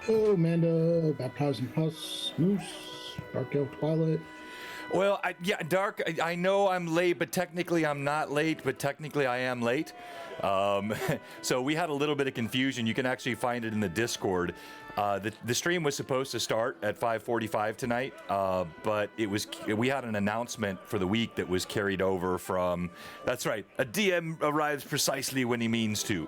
Oh, Amanda, Baptized in Pus, Moose, Dark Elf Twilight. Well, Dark, I know I'm late, but technically I'm not late, but technically I am late. Um, so we had a little bit of confusion. You can actually find it in the Discord. The stream was supposed to start at 5:45 tonight, but we had an announcement for the week that was carried over from. That's right, a DM arrives precisely when he means to.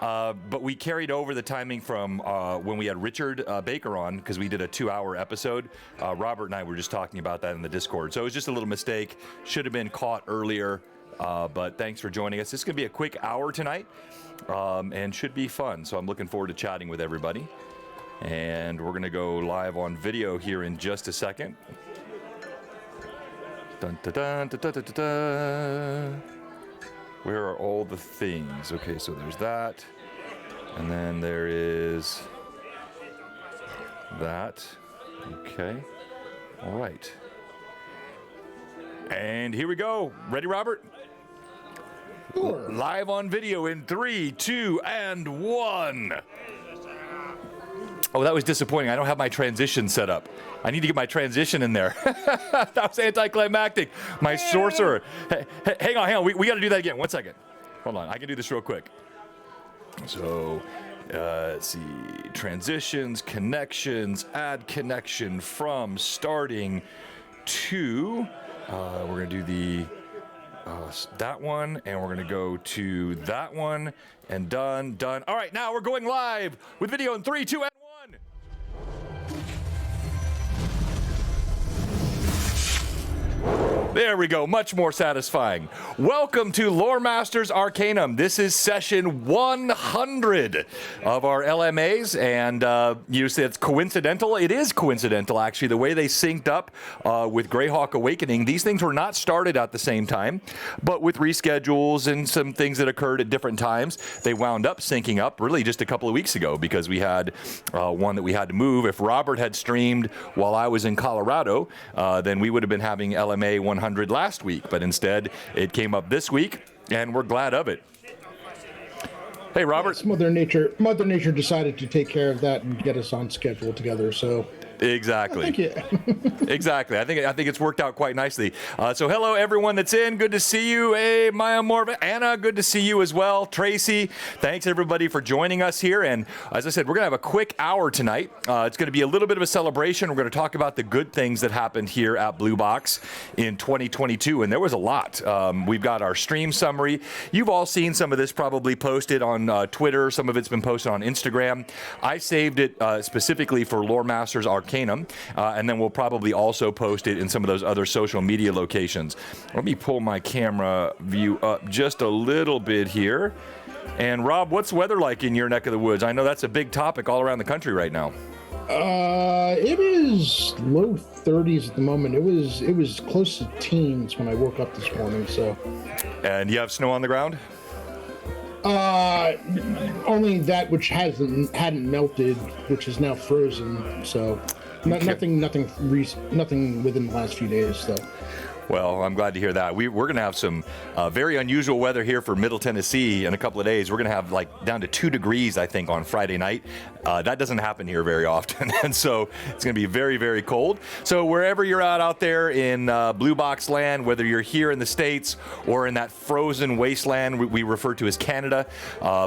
But we carried over the timing from when we had Richard Baker on, because we did a 2-hour episode. Robert and I were just talking about that in the Discord. So it was just a little mistake. Should have been caught earlier. But thanks for joining us. This is going to be a quick hour tonight and should be fun. So I'm looking forward to chatting with everybody. And we're going to go live on video here in just a second. Dun, dun, dun, dun, dun, dun, dun. Where are all the things? Okay, so there's that. And then there is that. Okay. All right. And here we go. Ready, Robert? Sure. Live on video in 3, 2, and 1. Oh, that was disappointing. I don't have my transition set up. I need to get my transition in there. That was anticlimactic. My sorcerer. Hey, hang on. We got to do that again. 1 second. Hold on. I can do this real quick. So, let's see. Transitions, connections, add connection from starting to. We're going to do that one, and we're going to go to that one, and done. All right, now we're going live with video in 3, 2, and 1. There we go, much more satisfying. Welcome to Loremaster's Arcanum. This is session 100 of our LMAs, and you say it's coincidental. It is coincidental, actually, the way they synced up with Greyhawk Awakening. These things were not started at the same time, but with reschedules and some things that occurred at different times, they wound up syncing up really just a couple of weeks ago, because we had one that we had to move. If Robert had streamed while I was in Colorado, then we would have been having LMA 100 last week, but instead it came up this week, and we're glad of it. Hey, Robert. Yes, Mother Nature decided to take care of that and get us on schedule together, so... Exactly. Thank you. Exactly. I think it's worked out quite nicely. So hello, everyone that's in. Good to see you. Hey, Maya Morva. Anna, good to see you as well. Tracy, thanks, everybody, for joining us here. And as I said, we're going to have a quick hour tonight. It's going to be a little bit of a celebration. We're going to talk about the good things that happened here at Blue Box in 2022. And there was a lot. We've got our stream summary. You've all seen some of this probably posted on Twitter. Some of it's been posted on Instagram. I saved it specifically for Loremaster's Arcanum, and then we'll probably also post it in some of those other social media locations. Let me pull my camera view up just a little bit here. And Rob, what's the weather like in your neck of the woods? I know that's a big topic all around the country right now. It is low 30s at the moment. It was close to teens when I woke up this morning, so. And you have snow on the ground? Only that which hadn't melted, which is now frozen. So, nothing within the last few days, though. Well, I'm glad to hear that. We're going to have some very unusual weather here for Middle Tennessee in a couple of days. We're going to have like down to 2 degrees, I think, on Friday night. That doesn't happen here very often. And so it's going to be very, very cold. So wherever you're out there in Blue Box land, whether you're here in the States or in that frozen wasteland we refer to as Canada,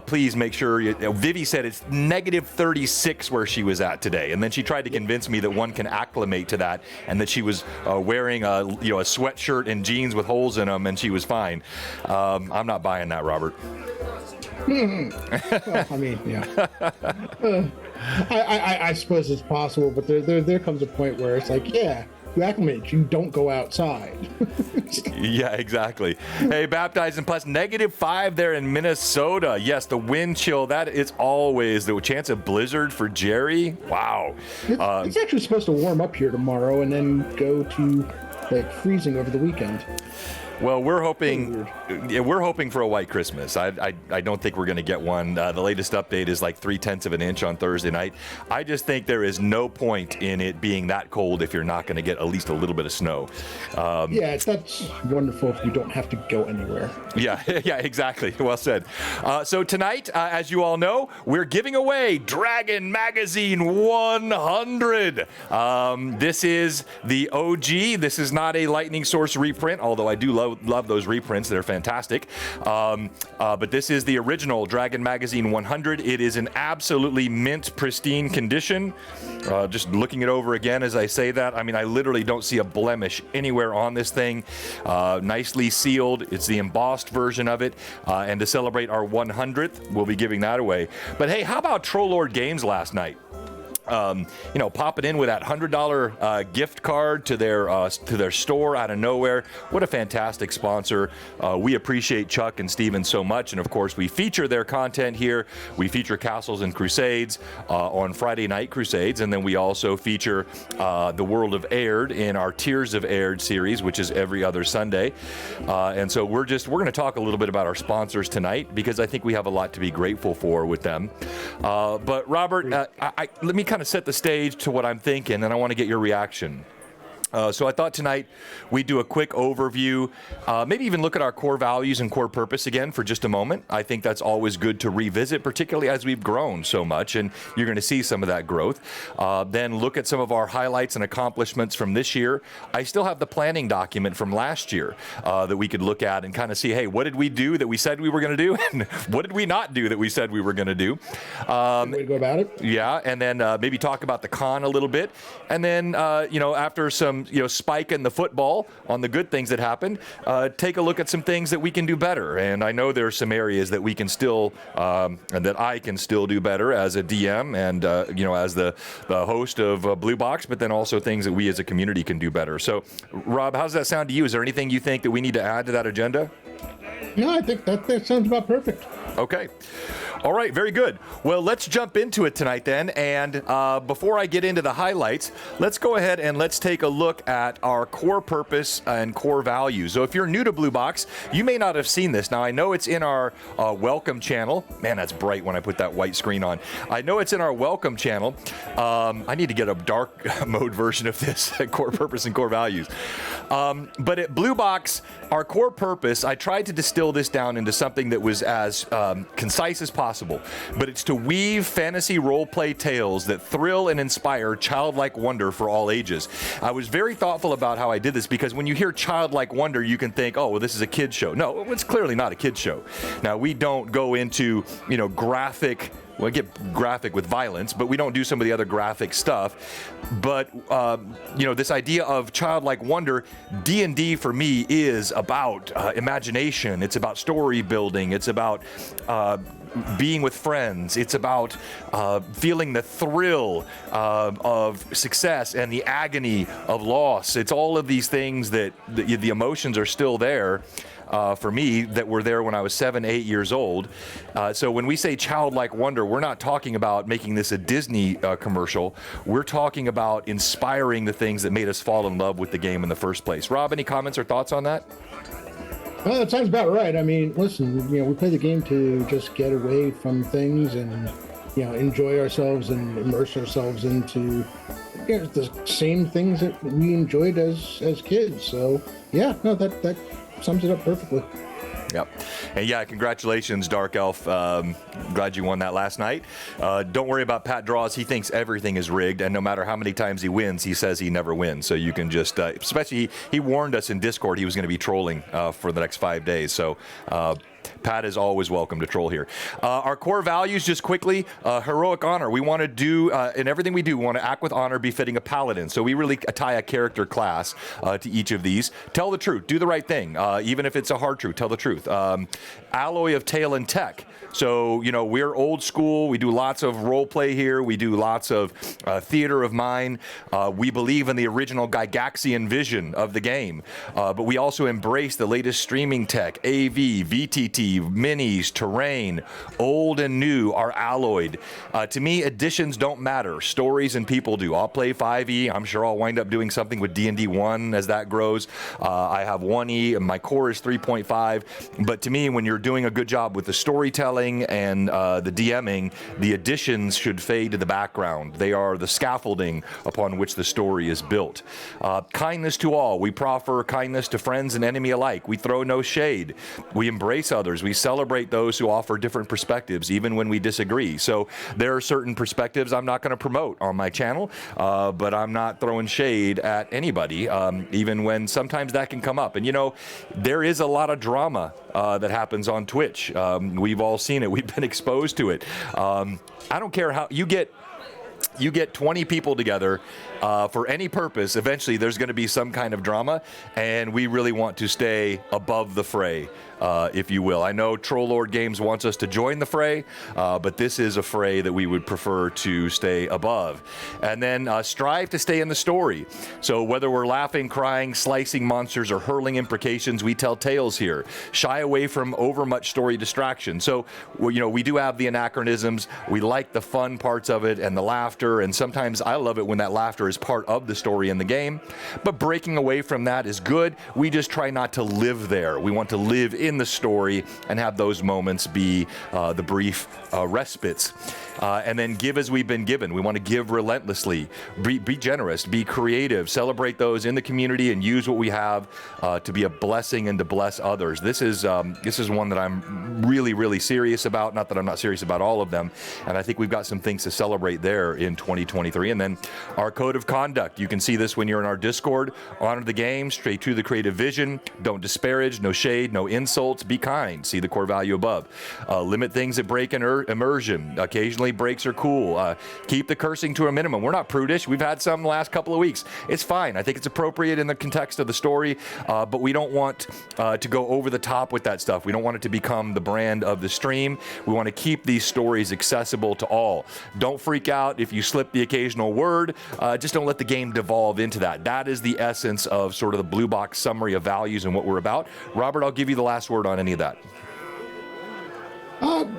please make sure Vivi said it's negative 36 where she was at today. And then she tried to convince me that one can acclimate to that, and that she was wearing a sweatshirt and jeans with holes in them, and she was fine. I'm not buying that, Robert. Well, I mean, yeah. I suppose it's possible, but there comes a point where it's like, yeah, you acclimate, you don't go outside. Yeah, exactly. Hey, Baptized and Plus, -5 there in Minnesota. Yes, the wind chill, that is always the chance of blizzard for Jerry. Wow. It's actually supposed to warm up here tomorrow and then go to like freezing over the weekend. Well, we're hoping for a white Christmas. I don't think we're going to get one. The latest update is like 0.3 of an inch on Thursday night. I just think there is no point in it being that cold if you're not going to get at least a little bit of snow. Yeah, that's wonderful if you don't have to go anywhere. Yeah, yeah, exactly. Well said. So tonight, as you all know, we're giving away Dragon Magazine 100. This is the OG. This is not a Lightning Source reprint, although I do love those reprints. They're fantastic. But this is the original Dragon Magazine 100. It is in absolutely mint, pristine condition. Just looking it over again as I say that, I mean, I literally don't see a blemish anywhere on this thing. Nicely sealed. It's the embossed version of it. And to celebrate our 100th, we'll be giving that away. But hey, how about Troll Lord Games last night? Popping in with that $100 gift card to their store out of nowhere. What a fantastic sponsor. We appreciate Chuck and Steven so much. And of course, we feature their content here. We feature Castles and Crusades on Friday Night Crusades. And then we also feature The World of Aired in our Tiers of Aired series, which is every other Sunday. And so we're going to talk a little bit about our sponsors tonight because I think we have a lot to be grateful for with them. But Robert, let me kind of set the stage to what I'm thinking, and I want to get your reaction. So I thought tonight we'd do a quick overview, maybe even look at our core values and core purpose again for just a moment. I think that's always good to revisit, particularly as we've grown so much, and you're going to see some of that growth. Then look at some of our highlights and accomplishments from this year. I still have the planning document from last year that we could look at and kind of see, hey, what did we do that we said we were going to do, and what did we not do that we said we were going to do? Good way to go about it. Yeah, and then maybe talk about the con a little bit, and then after some spike in the football on the good things that happened, take a look at some things that we can do better. And I know there are some areas that we can still, and that I can still do better as a DM and, as the host of Blue Box, but then also things that we as a community can do better. So, Rob, how's that sound to you? Is there anything you think that we need to add to that agenda? No, I think that sounds about perfect. Okay. All right, very good. Well, let's jump into it tonight then. And before I get into the highlights, let's go ahead and let's take a look at our core purpose and core values. So if you're new to Blue Box, you may not have seen this. Now, I know it's in our welcome channel. Man, that's bright when I put that white screen on. I know it's in our welcome channel. I need to get a dark mode version of this, core purpose and core values. But at Blue Box, our core purpose, I tried to distill this down into something that was as concise as possible. But it's to weave fantasy role-play tales that thrill and inspire childlike wonder for all ages. I was very thoughtful about how I did this because when you hear childlike wonder, you can think, oh, well, this is a kid's show. No, it's clearly not a kid's show. Now, we don't go into, graphic. Well, get graphic with violence, but we don't do some of the other graphic stuff. But, this idea of childlike wonder, D&D for me is about imagination. It's about story building. It's about being with friends. It's about feeling the thrill of success and the agony of loss. It's all of these things that the emotions are still there. For me, that were there when I was 7, 8 years old. So when we say childlike wonder, we're not talking about making this a Disney commercial. We're talking about inspiring the things that made us fall in love with the game in the first place. Rob, any comments or thoughts on that? Well, that sounds about right. I mean, listen, we play the game to just get away from things and, enjoy ourselves and immerse ourselves into the same things that we enjoyed as kids. So, yeah, no, that sums it up perfectly. Yep. And yeah, congratulations, Dark Elf. Glad you won that last night. Don't worry about Pat Draws. He thinks everything is rigged, and no matter how many times he wins, he says he never wins. So you can just, especially, he warned us in Discord he was going to be trolling for the next 5 days. So Pat is always welcome to troll here. Our core values, just quickly, heroic honor. We want to do, in everything we do, we want to act with honor befitting a paladin. So we really tie a character class to each of these. Tell the truth. Do the right thing. Even if it's a hard truth, tell the truth. Alloy of tale and tech. So, we're old school. We do lots of role play here. We do lots of theater of mind. We believe in the original Gygaxian vision of the game. But we also embrace the latest streaming tech, AV, VTT, ability, minis, terrain, old and new are alloyed. To me, editions don't matter. Stories and people do. I'll play 5e. I'm sure I'll wind up doing something with D&D 1 as that grows. I have 1e, and my core is 3.5. But to me, when you're doing a good job with the storytelling and the DMing, the editions should fade to the background. They are the scaffolding upon which the story is built. Kindness to all. We proffer kindness to friends and enemy alike. We throw no shade. We embrace others. We celebrate those who offer different perspectives, even when we disagree. So there are certain perspectives I'm not going to promote on my channel, but I'm not throwing shade at anybody, even when sometimes that can come up. And, you know, there is a lot of drama that happens on Twitch. We've all seen it. We've been exposed to it. I don't care how you get 20 people together for any purpose. Eventually there's going to be some kind of drama, and we really want to stay above the fray, if you will. I know Troll Lord Games wants us to join the fray, but this is a fray that we would prefer to stay above. And then strive to stay in the story. So whether we're laughing, crying, slicing monsters, or hurling imprecations, we tell tales here. Shy away from overmuch story distraction. So, you know, we do have the anachronisms. We like the fun parts of it and the laughter, and sometimes I love it when that laughter is part of the story in the game. But breaking away from that is good. We just try not to live there. We want to live in the story and have those moments be the brief respites. And then give as we've been given. We want to give relentlessly, be generous, be creative, celebrate those in the community, and use what we have to be a blessing and to bless others. This is one that I'm really, really serious about. Not that I'm not serious about all of them. And I think we've got some things to celebrate there in 2023. And then our code of conduct. You can see this when you're in our Discord. Honor the game, straight to the creative vision. Don't disparage, no shade, no insults. Be kind. See the core value above. Limit things that break immersion. Occasionally breaks are cool. Keep the cursing to a minimum. We're not prudish. We've had some the last couple of weeks. It's fine. I think it's appropriate in the context of the story, but we don't want to go over the top with that stuff. We don't want it to become the brand of the stream. We want to keep these stories accessible to all. Don't freak out if you slip the occasional word. Just don't let the game devolve into that. That is the essence of sort of the blue box summary of values and what we're about. Robert, I'll give you the last word on any of that.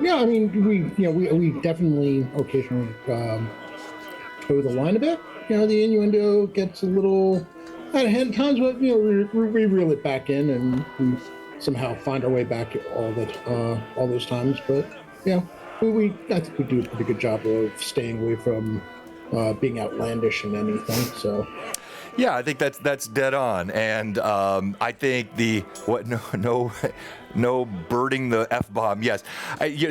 Yeah, I mean, we definitely occasionally toe the line a bit. You know, the innuendo gets a little out of hand at times, but you know, we reel it back in, and we somehow find our way back all those times. But yeah, I think we do a pretty good job of staying away from being outlandish in anything. So. Yeah, I think that's dead on, and I think no birding the F-bomb. Yes,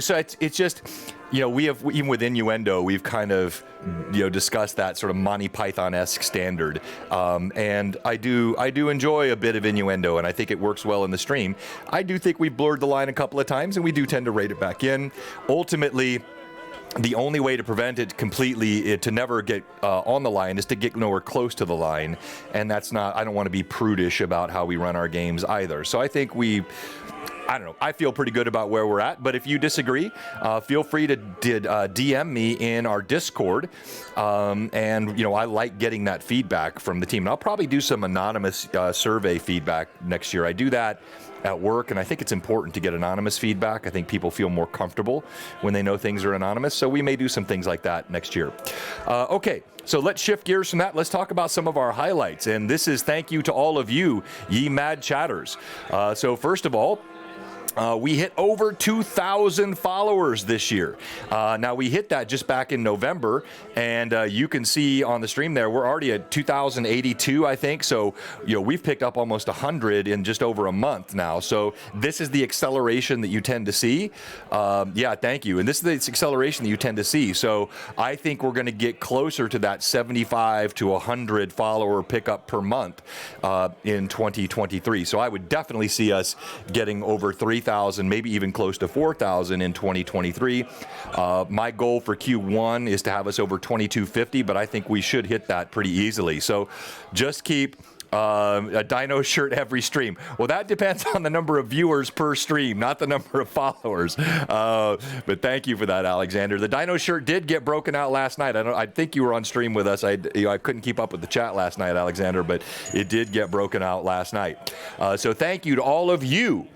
so it's just, you know, we have, even with innuendo, we've kind of, you know, discussed that sort of Monty Python-esque standard, and I do enjoy a bit of innuendo, and I think it works well in the stream. I do think we blurred the line a couple of times, and we do tend to rate it back in. Ultimately, the only way to prevent it completely, to never get on the line, is to get nowhere close to the line. And that's not, I don't want to be prudish about how we run our games either. So I think I don't know, I feel pretty good about where we're at. But if you disagree, feel free to DM me in our Discord. And, you know, I like getting that feedback from the team. And I'll probably do some anonymous survey feedback next year. I do that at work, and I think it's important to get anonymous feedback. I think people feel more comfortable when they know things are anonymous, so we may do some things like that next year. Okay, so let's shift gears from that. Let's talk about some of our highlights, and this is thank you to all of you, ye mad chatters. So first of all, we hit over 2,000 followers this year. Now, we hit that just back in November, and you can see on the stream there, we're already at 2,082, I think. So, you know, we've picked up almost 100 in just over a month now. So this is the acceleration that you tend to see. Yeah, thank you. And this is the acceleration that you tend to see. So I think we're going to get closer to that 75 to 100 follower pickup per month in 2023. So I would definitely see us getting over 3,000, maybe even close to 4,000 in 2023. My goal for Q1 is to have us over 2,250, but I think we should hit that pretty easily. So just keep a dino shirt every stream. Well, that depends on the number of viewers per stream, not the number of followers. But thank you for that, Alexander. The dino shirt did get broken out last night. I think you were on stream with us. I couldn't keep up with the chat last night, Alexander, but it did get broken out last night. So thank you to all of you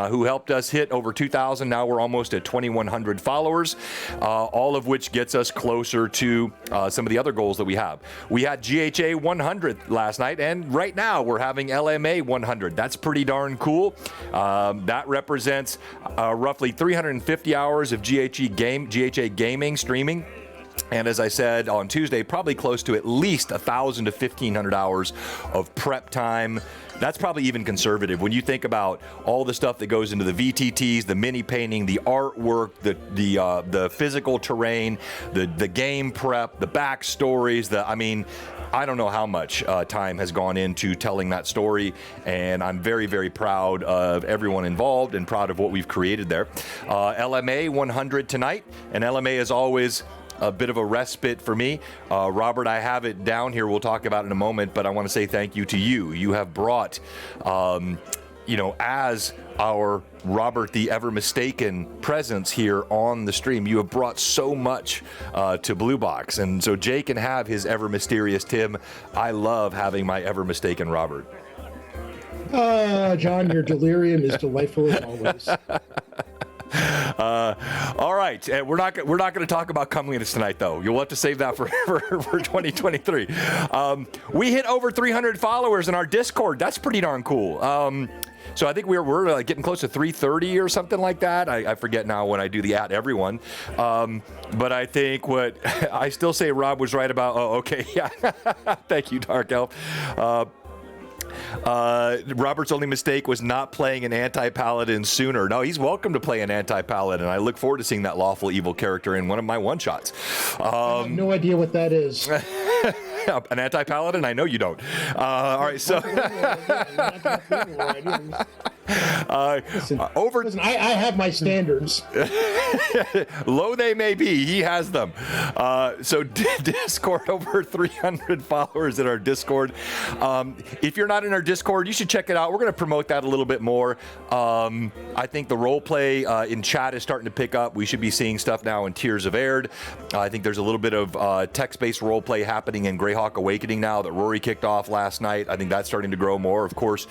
who helped us hit over 2,000. Now we're almost at 2,100 followers, all of which gets us closer to some of the other goals that we have. We had GHA 100 last night, and right now we're having LMA 100. That's pretty darn cool. That represents roughly 350 hours of GHA gaming streaming. And as I said on Tuesday, probably close to at least 1,000 to 1,500 hours of prep time. That's probably even conservative when you think about all the stuff that goes into the VTTs, the mini painting, the artwork, the physical terrain, the game prep, the backstories. I don't know how much time has gone into telling that story, and I'm very, very proud of everyone involved and proud of what we've created there. LMA 100 tonight, and LMA is always a bit of a respite for me. Robert, I have it down here. We'll talk about it in a moment, but I want to say thank you to you. You have brought, as our Robert the Ever Mistaken presence here on the stream, you have brought so much to Blue Box. And so Jay can have his Ever Mysterious Tim. I love having my Ever Mistaken Robert. John, your delirium is delightful as always. All right, we're not going to talk about comeliness tonight, though. You'll have to save that for 2023. We hit over 300 followers in our Discord. That's pretty darn cool. So I think we're getting close to 330 or something like that. I forget now when I do the @everyone. But I think what I still say Rob was right about. Oh, okay, yeah. Thank you, Dark Elf. Robert's only mistake was not playing an anti-paladin sooner. No, he's welcome to play an anti-paladin. I look forward to seeing that lawful evil character in one of my one-shots. I have no idea what that is. An anti-paladin? I know you don't. All right, so... Listen, I have my standards. Low they may be, he has them. So Discord, over 300 followers in our Discord. If you're not in our Discord, you should check it out. We're going to promote that a little bit more. I think the role play in chat is starting to pick up. We should be seeing stuff now in Tears of Aird. I think there's a little bit of text-based role play happening in Greyhawk Awakening now that Rory kicked off last night. I think that's starting to grow more. Of course,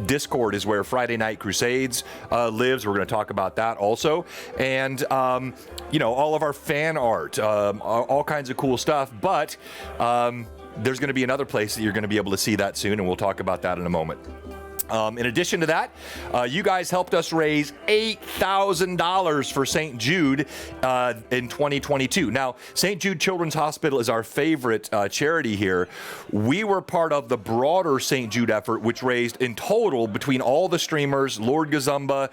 Discord is where Friday Night Crusades lives. We're going to talk about that also. And, all of our fan art, all kinds of cool stuff. But there's going to be another place that you're going to be able to see that soon, and we'll talk about that in a moment. In addition to that, you guys helped us raise $8,000 for St. Jude in 2022. Now, St. Jude Children's Hospital is our favorite charity here. We were part of the broader St. Jude effort, which raised in total between all the streamers, Lord Gazumba,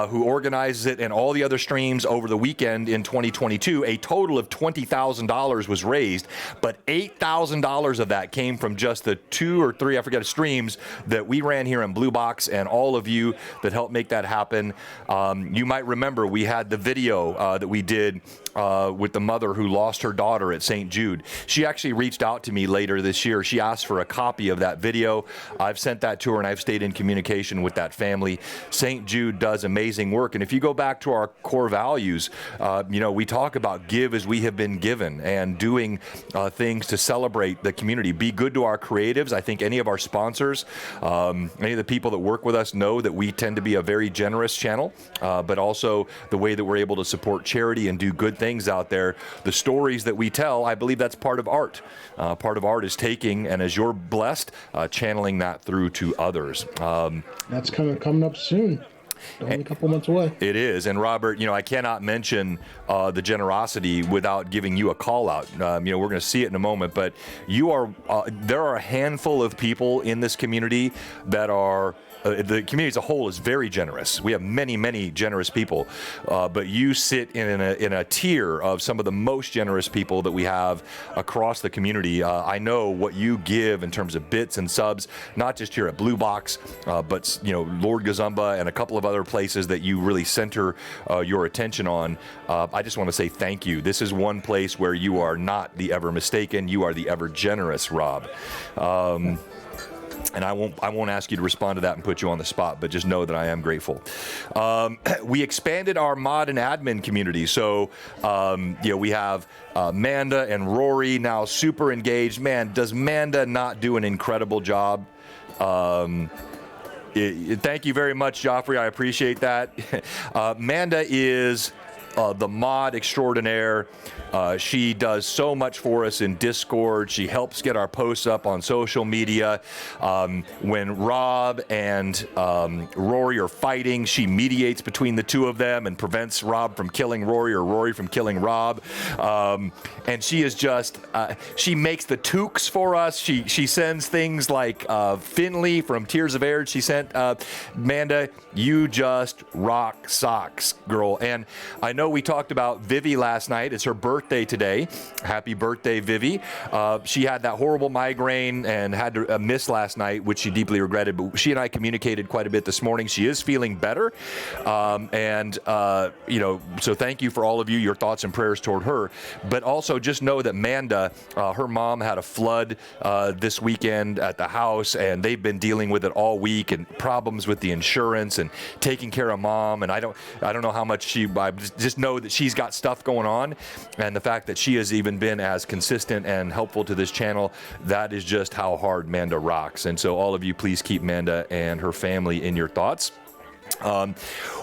who organizes it, and all the other streams over the weekend in 2022, a total of $20,000 was raised. But $8,000 of that came from just the 2 or 3, I forget, streams that we ran here in Blue Box, and all of you that helped make that happen. You might remember we had the video that we did with the mother who lost her daughter at St. Jude. She actually reached out to me later this year. She asked for a copy of that video. I've sent that to her, and I've stayed in communication with that family. St. Jude does amazing work, and if you go back to our core values, we talk about give as we have been given, and doing things to celebrate the community. Be good to our creatives. I think any of our sponsors, any of the people that work with us know that we tend to be a very generous channel, but also the way that we're able to support charity and do good things out there. The stories that we tell, I believe that's part of art. Part of art is taking, and as you're blessed, channeling that through to others. That's coming up soon. Only a couple months away. It is. And Robert, I cannot mention the generosity without giving you a call out. We're going to see it in a moment, but there are a handful of people in this community that are the community as a whole is very generous. We have many, many generous people, but you sit in a tier of some of the most generous people that we have across the community. I know what you give in terms of bits and subs, not just here at Blue Box, but Lord Gazumba and a couple of other places that you really center your attention on. I just want to say thank you. This is one place where you are not the ever mistaken. You are the ever generous, Rob. And I won't ask you to respond to that and put you on the spot, but just know that I am grateful. We expanded our mod and admin community. So, we have Manda and Rory now super engaged. Man, does Manda not do an incredible job? Thank you very much, Joffrey. I appreciate that. Manda is the mod extraordinaire. She does so much for us in Discord. She helps get our posts up on social media. When Rob and Rory are fighting, she mediates between the two of them and prevents Rob from killing Rory or Rory from killing Rob. And she is just, she makes the toques for us. She sends things like Finley from Tears of Air. She sent Manda, you just rock socks, girl. And I know we talked about Vivi last night. It's her birthday today. Happy birthday, Vivi. She had that horrible migraine and had to miss last night, which she deeply regretted. But she and I communicated quite a bit this morning. She is feeling better. So thank you for all of you, your thoughts and prayers toward her. But also just know that Manda, her mom had a flood this weekend at the house, and they've been dealing with it all week and problems with the insurance and taking care of mom. And I don't know how much I just know that she's got stuff going on, and the fact that she has even been as consistent and helpful to this channel, that is just how hard Manda rocks. And so all of you, please keep Manda and her family in your thoughts.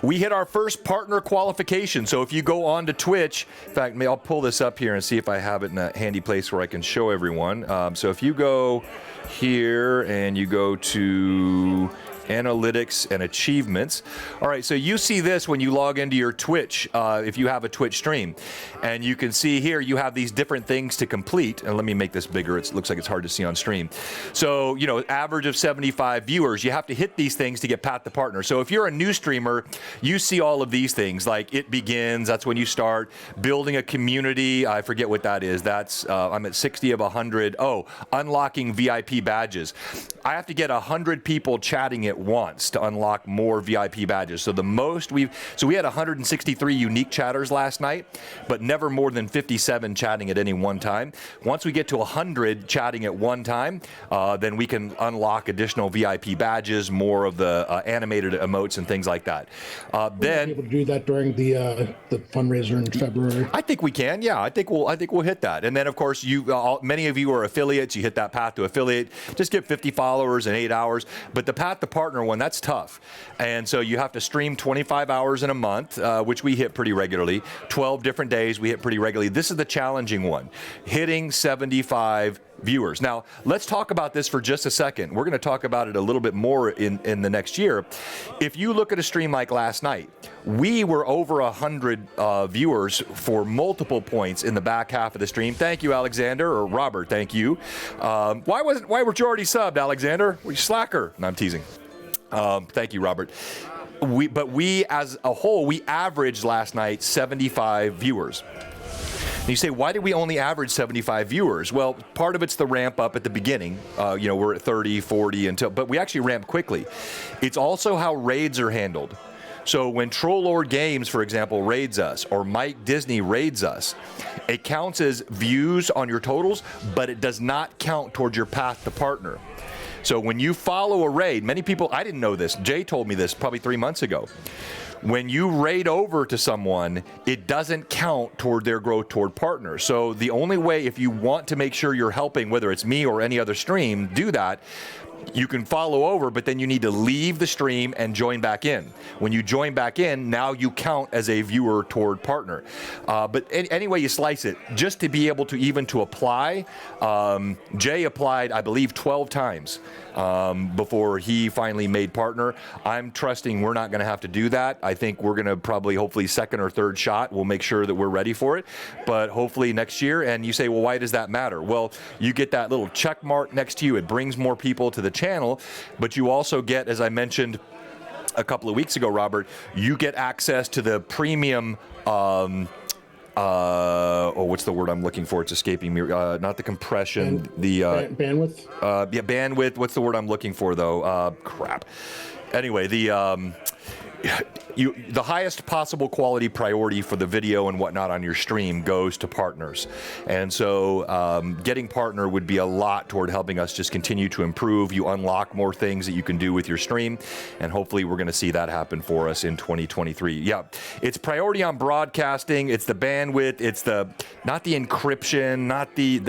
We hit our first partner qualification. So if you go on to Twitch, in fact, I'll pull this up here and see if I have it in a handy place where I can show everyone. So if you go here and you go to analytics and achievements. All right, so you see this when you log into your Twitch, if you have a Twitch stream, and you can see here you have these different things to complete. And let me make this bigger. It looks like it's hard to see on stream. So, average of 75 viewers. You have to hit these things to get Pat the Partner. So if you're a new streamer, you see all of these things like it begins. That's when you start building a community. I forget what that is. That's I'm at 60 of 100. Oh, unlocking VIP badges. I have to get 100 people chatting at once to unlock more VIP badges. So the most we had 163 unique chatters last night, but never more than 57 chatting at any one time. Once we get to 100 chatting at one time, then we can unlock additional VIP badges, more of the animated emotes and things like that. Then able to do that during the fundraiser in February. I think we can. Yeah, I think we'll hit that. And then of course many of you are affiliates. You hit that path to affiliate. Just get 50 followers in 8 hours. But the path to partner one, that's tough. And so you have to stream 25 hours in a month, which we hit pretty regularly. 12 different days we hit pretty regularly. This is the challenging one, hitting 75 viewers. Now, let's talk about this for just a second. We're going to talk about it a little bit more in the next year. If you look at a stream like last night, we were over 100 viewers for multiple points in the back half of the stream. Thank you, Alexander, or Robert, thank you. Why were you already subbed, Alexander? We slacker. No, I'm teasing. Thank you, Robert. But we, as a whole, we averaged last night 75 viewers. And you say, why did we only average 75 viewers? Well, part of it's the ramp up at the beginning. We're at 30, 40 but we actually ramp quickly. It's also how raids are handled. So when Troll Lord Games, for example, raids us, or Mike Disney raids us, it counts as views on your totals, but it does not count towards your path to partner. So when you follow a raid, many people, I didn't know this, Jay told me this probably 3 months ago. When you raid over to someone, it doesn't count toward their growth toward partner. So the only way, if you want to make sure you're helping, whether it's me or any other stream, do that. You can follow over, but then you need to leave the stream and join back in. When you join back in, now you count as a viewer toward partner. But any way you slice it, just to be able to even to apply, Jay applied, I believe, 12 times before he finally made partner. I'm trusting we're not going to have to do that. I think we're going to probably, hopefully, second or third shot. We'll make sure that we're ready for it. But hopefully next year, and you say, well, why does that matter? Well, you get that little check mark next to you. It brings more people to the channel, but you also get, as I mentioned a couple of weeks ago, Robert, you get access to the premium what's the word I'm looking for? It's escaping me. Not the compression, the bandwidth. Bandwidth. What's the word I'm looking for though? Crap. Anyway, the highest possible quality priority for the video and whatnot on your stream goes to partners. And so getting partner would be a lot toward helping us just continue to improve. You unlock more things that you can do with your stream, and hopefully we're going to see that happen for us in 2023. Yeah, it's priority on broadcasting. It's the bandwidth. It's not the encryption, not the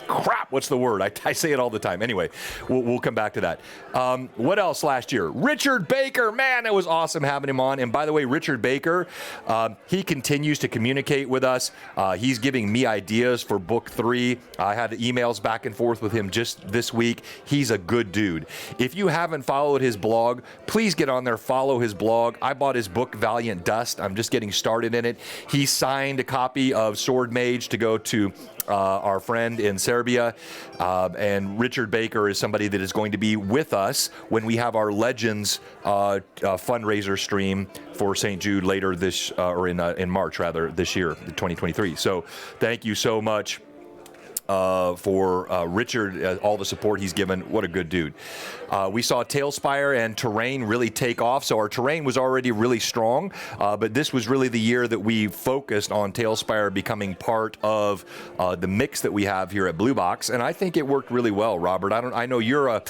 crap, what's the word? I say it all the time. Anyway, we'll come back to that. What else last year? Richard Baker, man, it was awesome having him on. And by the way, Richard Baker, he continues to communicate with us. He's giving me ideas for book 3. I had emails back and forth with him just this week. He's a good dude. If you haven't followed his blog, please get on there, follow his blog. I bought his book, Valiant Dust. I'm just getting started in it. He signed a copy of Sword Mage to go to our friend in Serbia, and Richard Baker is somebody that is going to be with us when we have our Legends fundraiser stream for St. Jude later this, or in March rather, this year, 2023. So thank you so much for Richard, all the support he's given. What a good dude. We saw Tailspire and Terrain really take off. So our Terrain was already really strong, but this was really the year that we focused on Tailspire becoming part of the mix that we have here at Blue Box. And I think it worked really well, Robert. I know you're a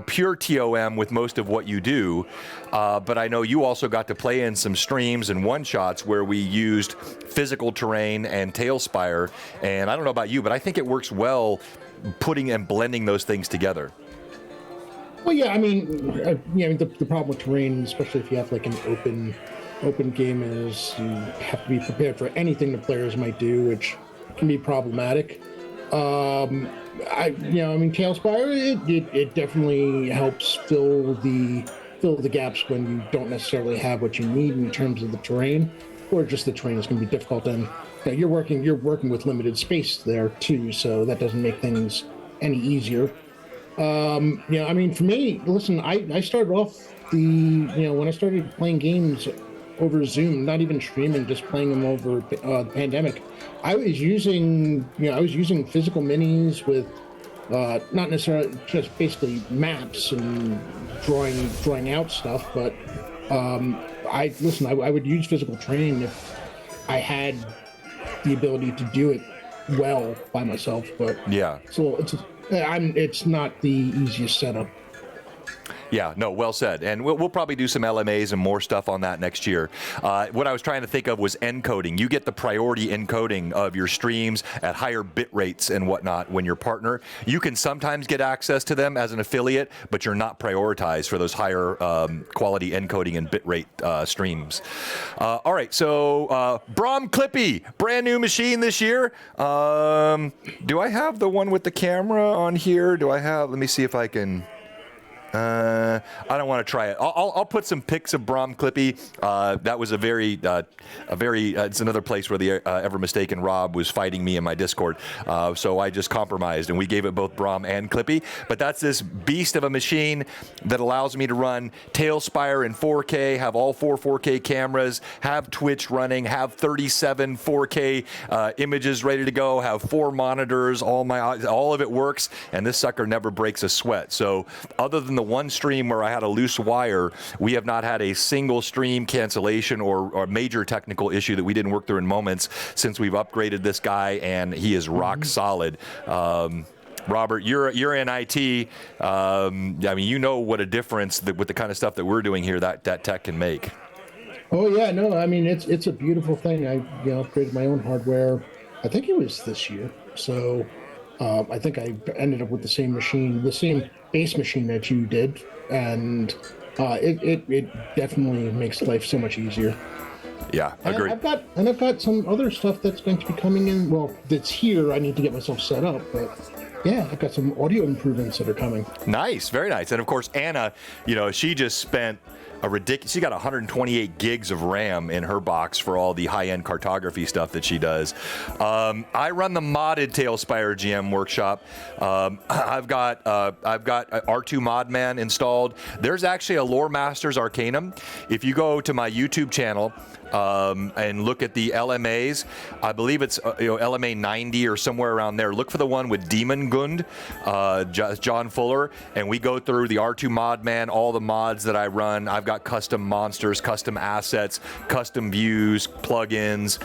pure TOM with most of what you do, but I know you also got to play in some streams and one-shots where we used physical Terrain and Tailspire. And I don't know about you, but I think it works well putting and blending those things together. Well, yeah, I mean, the problem with Terrain, especially if you have like an open game, is you have to be prepared for anything the players might do, which can be problematic. Tailspire, it definitely helps fill the gaps when you don't necessarily have what you need in terms of the terrain, or just the terrain is going to be difficult. And you're working with limited space there too, so that doesn't make things any easier. For me, listen, I started off when I started playing games over Zoom, not even streaming, just playing them over the pandemic. I was using physical minis with not necessarily just basically maps and drawing out stuff, but I would use physical terrain if I had the ability to do it well by myself. But yeah, so it's not the easiest setup. Yeah, no, well said. And we'll probably do some LMAs and more stuff on that next year. What I was trying to think of was encoding. You get the priority encoding of your streams at higher bit rates and whatnot when you're partner. You can sometimes get access to them as an affiliate, but you're not prioritized for those higher quality encoding and bit rate streams. All right, so Brom Clippy, brand new machine this year. Do I have the one with the camera on here? Let me see if I can... I don't want to try it. I'll put some pics of Brom Clippy. That was it's another place where the ever mistaken Rob was fighting me in my Discord. So I just compromised and we gave it both Brom and Clippy. But that's this beast of a machine that allows me to run Tailspire in 4K, have all 4 4K cameras, have Twitch running, have 37 4K images ready to go, have 4 monitors, all of it works, and this sucker never breaks a sweat. So other than the one stream where I had a loose wire, we have not had a single stream cancellation or major technical issue that we didn't work through in moments since we've upgraded this guy, and he is rock solid. Robert, you're in IT. You know what a difference that with the kind of stuff that we're doing here that tech can make. Oh yeah, no, it's a beautiful thing. I upgraded my own hardware. I think it was this year. So I think I ended up with the same machine, the same base machine that you did, and it definitely makes life so much easier. Yeah, agreed. I've got some other stuff that's going to be coming in. Well, that's here. I need to get myself set up, but yeah, I've got some audio improvements that are coming. Nice, very nice. And of course, Anna, she just spent she got 128 gigs of RAM in her box for all the high-end cartography stuff that she does. I run the modded Tailspire GM workshop. I've got R2 Modman installed. There's actually a Loremaster's Arcanum. If you go to my YouTube channel and look at the LMAs, I believe it's LMA 90 or somewhere around there. Look for the one with Demon Gund, John Fuller, and we go through the R2 Modman, all the mods that I run. I've got custom monsters, custom assets, custom views, plugins.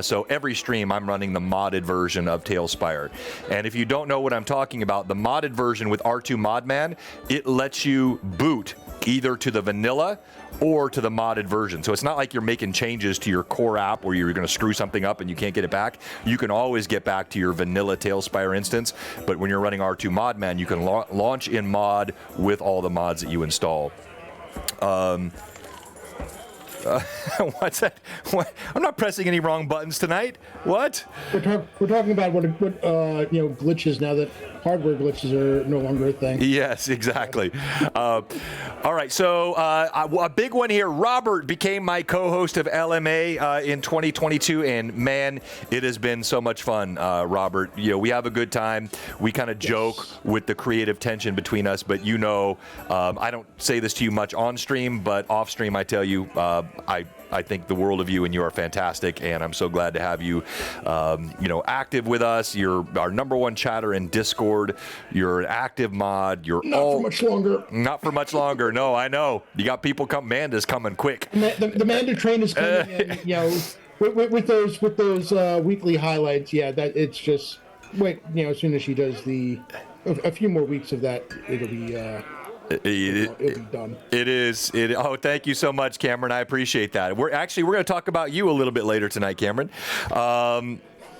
So every stream I'm running the modded version of Tailspire. And if you don't know what I'm talking about, the modded version with R2 Modman, it lets you boot either to the vanilla or to the modded version. So it's not like you're making changes to your core app where you're going to screw something up and you can't get it back. You can always get back to your vanilla Tailspire instance, but when you're running R2 Modman, you can launch in mod with all the mods that you install. What's that? What? I'm not pressing any wrong buttons tonight. What? We're talking about what glitches now that hardware glitches are no longer a thing. Yes, exactly. All right, so a big one here. Robert became my co-host of LMA in 2022, and man, it has been so much fun, Robert. We have a good time. We kind of joke with the creative tension between us, but I don't say this to you much on stream, but off stream, I tell you, I think the world of you, and you are fantastic, and I'm so glad to have you, active with us. You're our #1 chatter in Discord. You're an active mod. You're not for much longer. Not for much longer. No, I know. You got people come. Manda's coming quick. The Manda train is coming in. With those weekly highlights. Yeah, that it's just wait. As soon as she does a few more weeks of that, it'll be. It'll be done. It is. Oh, thank you so much, Cameron. I appreciate that. We're going to talk about you a little bit later tonight, Cameron.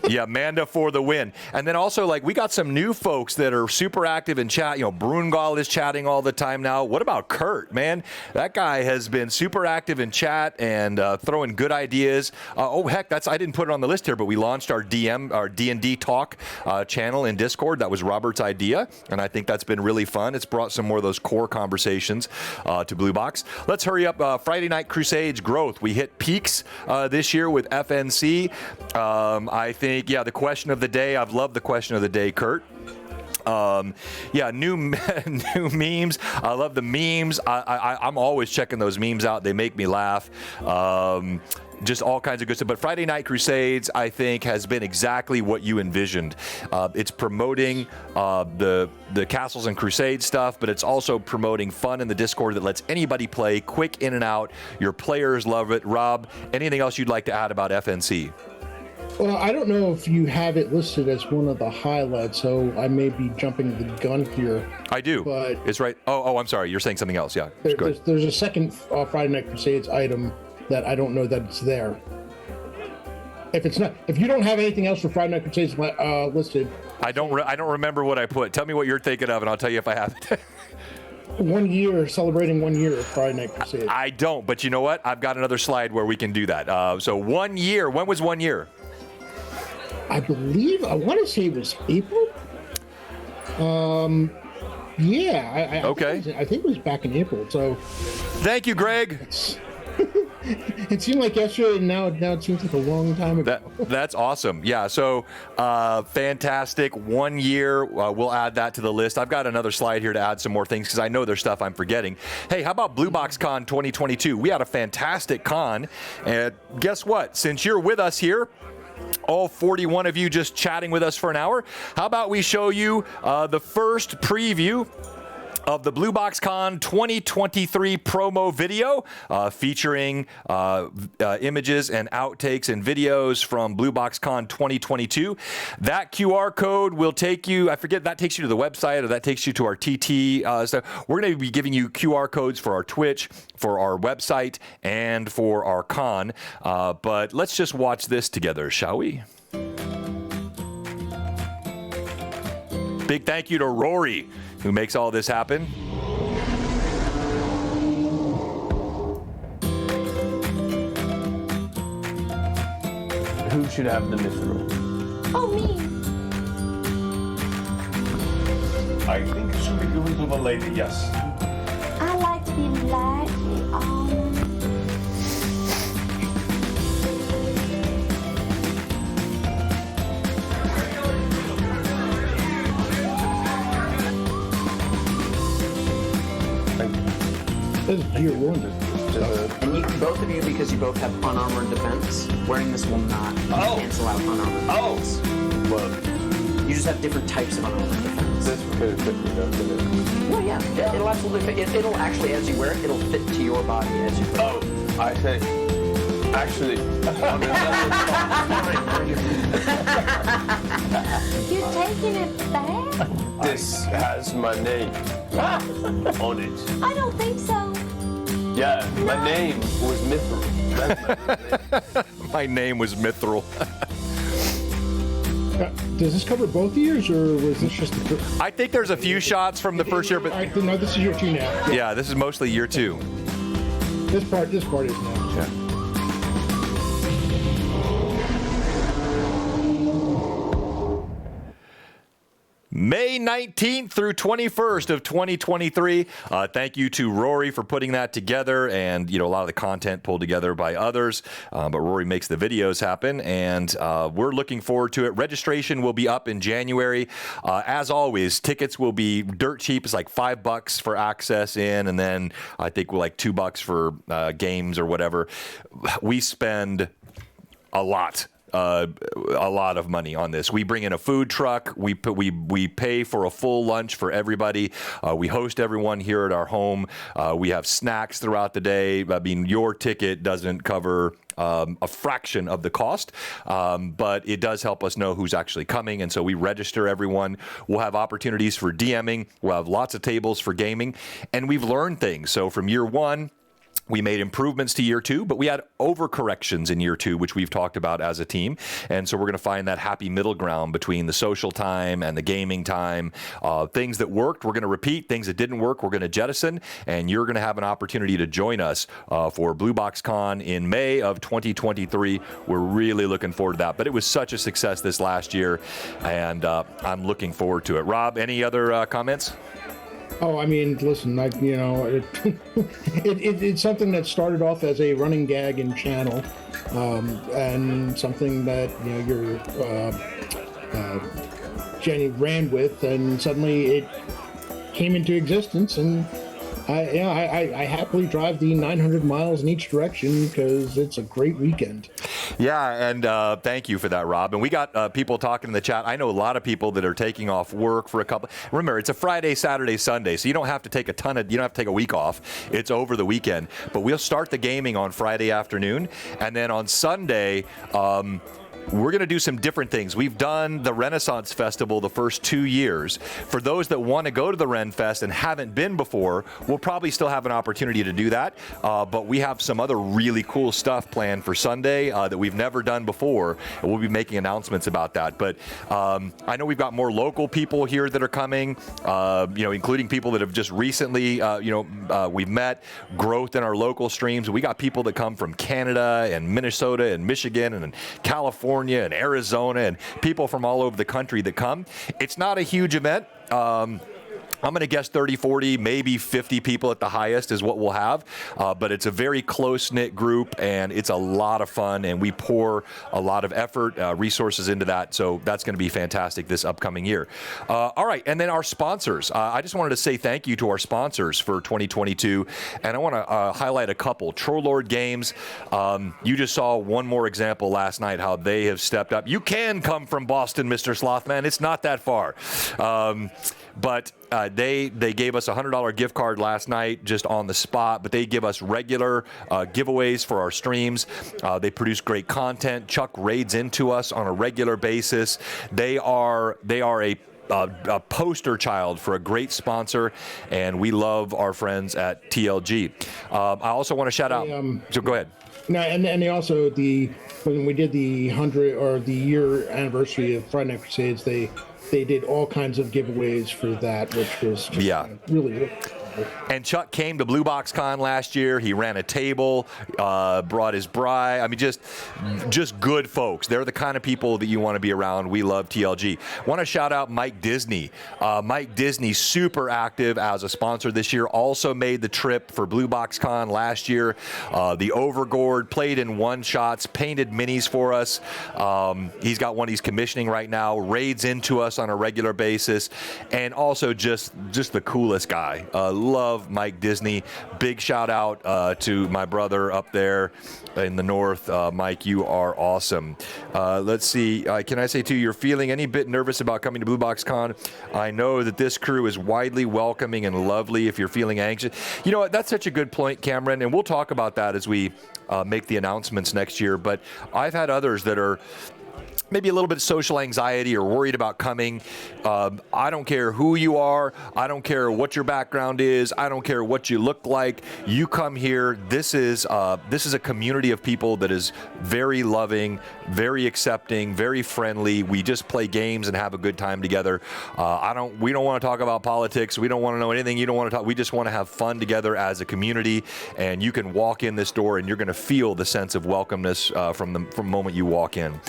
Yeah, Manda for the win. And then also, we got some new folks that are super active in chat. Brungal is chatting all the time now. What about Kurt, man? That guy has been super active in chat and throwing good ideas. Heck, I didn't put it on the list here, but we launched our D&D talk channel in Discord. That was Robert's idea, and I think that's been really fun. It's brought some more of those core conversations to Blue Box. Let's hurry up. Friday Night Crusades growth. We hit peaks this year with FNC. I think, the question of the day. I've loved the question of the day, Kurt. New memes. I love the memes. I'm always checking those memes out. They make me laugh. Just all kinds of good stuff. But Friday Night Crusades, I think, has been exactly what you envisioned. It's promoting the Castles and Crusade stuff, but it's also promoting fun in the Discord that lets anybody play, quick in and out. Your players love it. Rob, anything else you'd like to add about FNC? Well, I don't know if you have it listed as one of the highlights, so I may be jumping the gun here. I do. But it's right. Oh, I'm sorry. You're saying something else. Yeah. There's a second Friday Night Crusades item that I don't know that it's there. If you don't have anything else for Friday Night Crusades listed, I don't remember what I put. Tell me what you're thinking of, and I'll tell you if I have it. 1 year, celebrating 1 year of Friday Night Crusades. I don't, but you know what? I've got another slide where we can do that. So 1 year. When was 1 year? I want to say it was April. I think it was back in April. So, thank you, Greg. It seemed like yesterday, and now it seems like a long time ago. That's awesome. Yeah, so fantastic. 1 year. We'll add that to the list. I've got another slide here to add some more things because I know there's stuff I'm forgetting. Hey, how about Blue Box Con 2022? We had a fantastic con. And guess what? Since you're with us here, all 41 of you just chatting with us for an hour, how about we show you the first preview of the Blue Box Con 2023 promo video featuring images and outtakes and videos from Blue Box Con 2022. That QR code will take you, I forget, that takes you to the website or that takes you to our TT. So we're going to be giving you QR codes for our Twitch, for our website, and for our con. But let's just watch this together, shall we? Big thank you to Rory, who makes all this happen. Who should have the mithril? Oh, me. I think it should be given to the lady, yes. I like to be black. This is year one. And both of you, because you both have unarmored defense, wearing this will not cancel out unarmored defense. Well, you just have different types of unarmored defense. this because it fits me, doesn't it? Well, yeah, it'll absolutely fit. It'll actually, as you wear it, it'll fit to your body as you put it. Oh, I say, actually, You're taking it back? this has my name on it. I don't think so. Yeah, my name was Mithril. That's my name. My name was Mithril. Does this cover both years, or was this just the first? I think there's a few shots from the first year, but All right, no, this is year 2 now. yeah, this is mostly year 2. This part is now. Yeah. May 19th through 21st of 2023. Thank you to Rory for putting that together, and a lot of the content pulled together by others, but Rory makes the videos happen, and we're looking forward to it. Registration will be up in January. As always, tickets will be dirt cheap. It's like $5 for access in, and then I think we're like $2 for games or whatever. We spend a lot of money on this. We bring in a food truck. We pay for a full lunch for everybody. We host everyone here at our home. We have snacks throughout the day. I mean, your ticket doesn't cover a fraction of the cost, but it does help us know who's actually coming, and so we register everyone. We'll have opportunities for DMing. We'll have lots of tables for gaming, and we've learned things. So from year 1, we made improvements to year 2, but we had overcorrections in year 2, which we've talked about as a team. And so we're going to find that happy middle ground between the social time and the gaming time. Things that worked, we're going to repeat. Things that didn't work, we're going to jettison. And you're going to have an opportunity to join us for Blue Box Con in May of 2023. We're really looking forward to that. But it was such a success this last year, and I'm looking forward to it. Rob, any other comments? Oh, I mean, listen, it's something that started off as a running gag in channel, and something that Jenny ran with, and suddenly it came into existence, and I happily drive the 900 miles in each direction because it's a great weekend. Yeah, and thank you for that, Rob. And we got people talking in the chat. I know a lot of people that are taking off work for a couple. Remember, it's a Friday, Saturday, Sunday, so you don't have to take you don't have to take a week off. It's over the weekend. But we'll start the gaming on Friday afternoon, and then on Sunday, we're going to do some different things. We've done the Renaissance Festival the first 2 years. For those that want to go to the Ren Fest and haven't been before, we'll probably still have an opportunity to do that. But we have some other really cool stuff planned for Sunday that we've never done before. And we'll be making announcements about that. But I know we've got more local people here that are coming, including people that have just recently, we've met. Growth in our local streams. We got people that come from Canada and Minnesota and Michigan and California and Arizona, and people from all over the country that come. It's not a huge event. I'm going to guess 30, 40, maybe 50 people at the highest is what we'll have. But it's a very close-knit group, and it's a lot of fun, and we pour a lot of effort, resources into that. So that's going to be fantastic this upcoming year. All right, and then our sponsors. I just wanted to say thank you to our sponsors for 2022, and I want to highlight a couple. Trollord Games. You just saw one more example last night how they have stepped up. You can come from Boston, Mr. Slothman. It's not that far. But they gave us a $100 gift card last night just on the spot, but they give us regular giveaways for our streams. They produce great content. Chuck raids into us on a regular basis. They are a poster child for a great sponsor, and we love our friends at TLG. I also want to shout out. So go ahead. No, and they also when we did the 100 or the year anniversary of Friday Night Crusades, they did all kinds of giveaways for that, which was just really cool. And Chuck came to Blue Box Con last year. He ran a table, brought his bride. I mean, just good folks. They're the kind of people that you want to be around. We love TLG. Want to shout out Mike Disney. Mike Disney, super active as a sponsor this year. Also made the trip for Blue Box Con last year. The Overgourd, played in one-shots, painted minis for us. He's got one he's commissioning right now. Raids into us on a regular basis. And also just the coolest guy. love Mike Disney. Big shout out to my brother up there in the north. Mike, you are awesome. Let's see. Can I say too, you're feeling any bit nervous about coming to Blue Box Con? I know that this crew is widely welcoming and lovely if you're feeling anxious. You know what? That's such a good point, Cameron, and we'll talk about that as we make the announcements next year. But I've had others that are maybe a little bit of social anxiety or worried about coming. I don't care who you are. I don't care what your background is. I don't care what you look like. You come here. This is a community of people that is very loving, very accepting, very friendly. We just play games and have a good time together. We don't want to talk about politics. We don't want to know anything you don't want to talk. We just want to have fun together as a community. And you can walk in this door and you're going to feel the sense of welcomeness from the moment you walk in.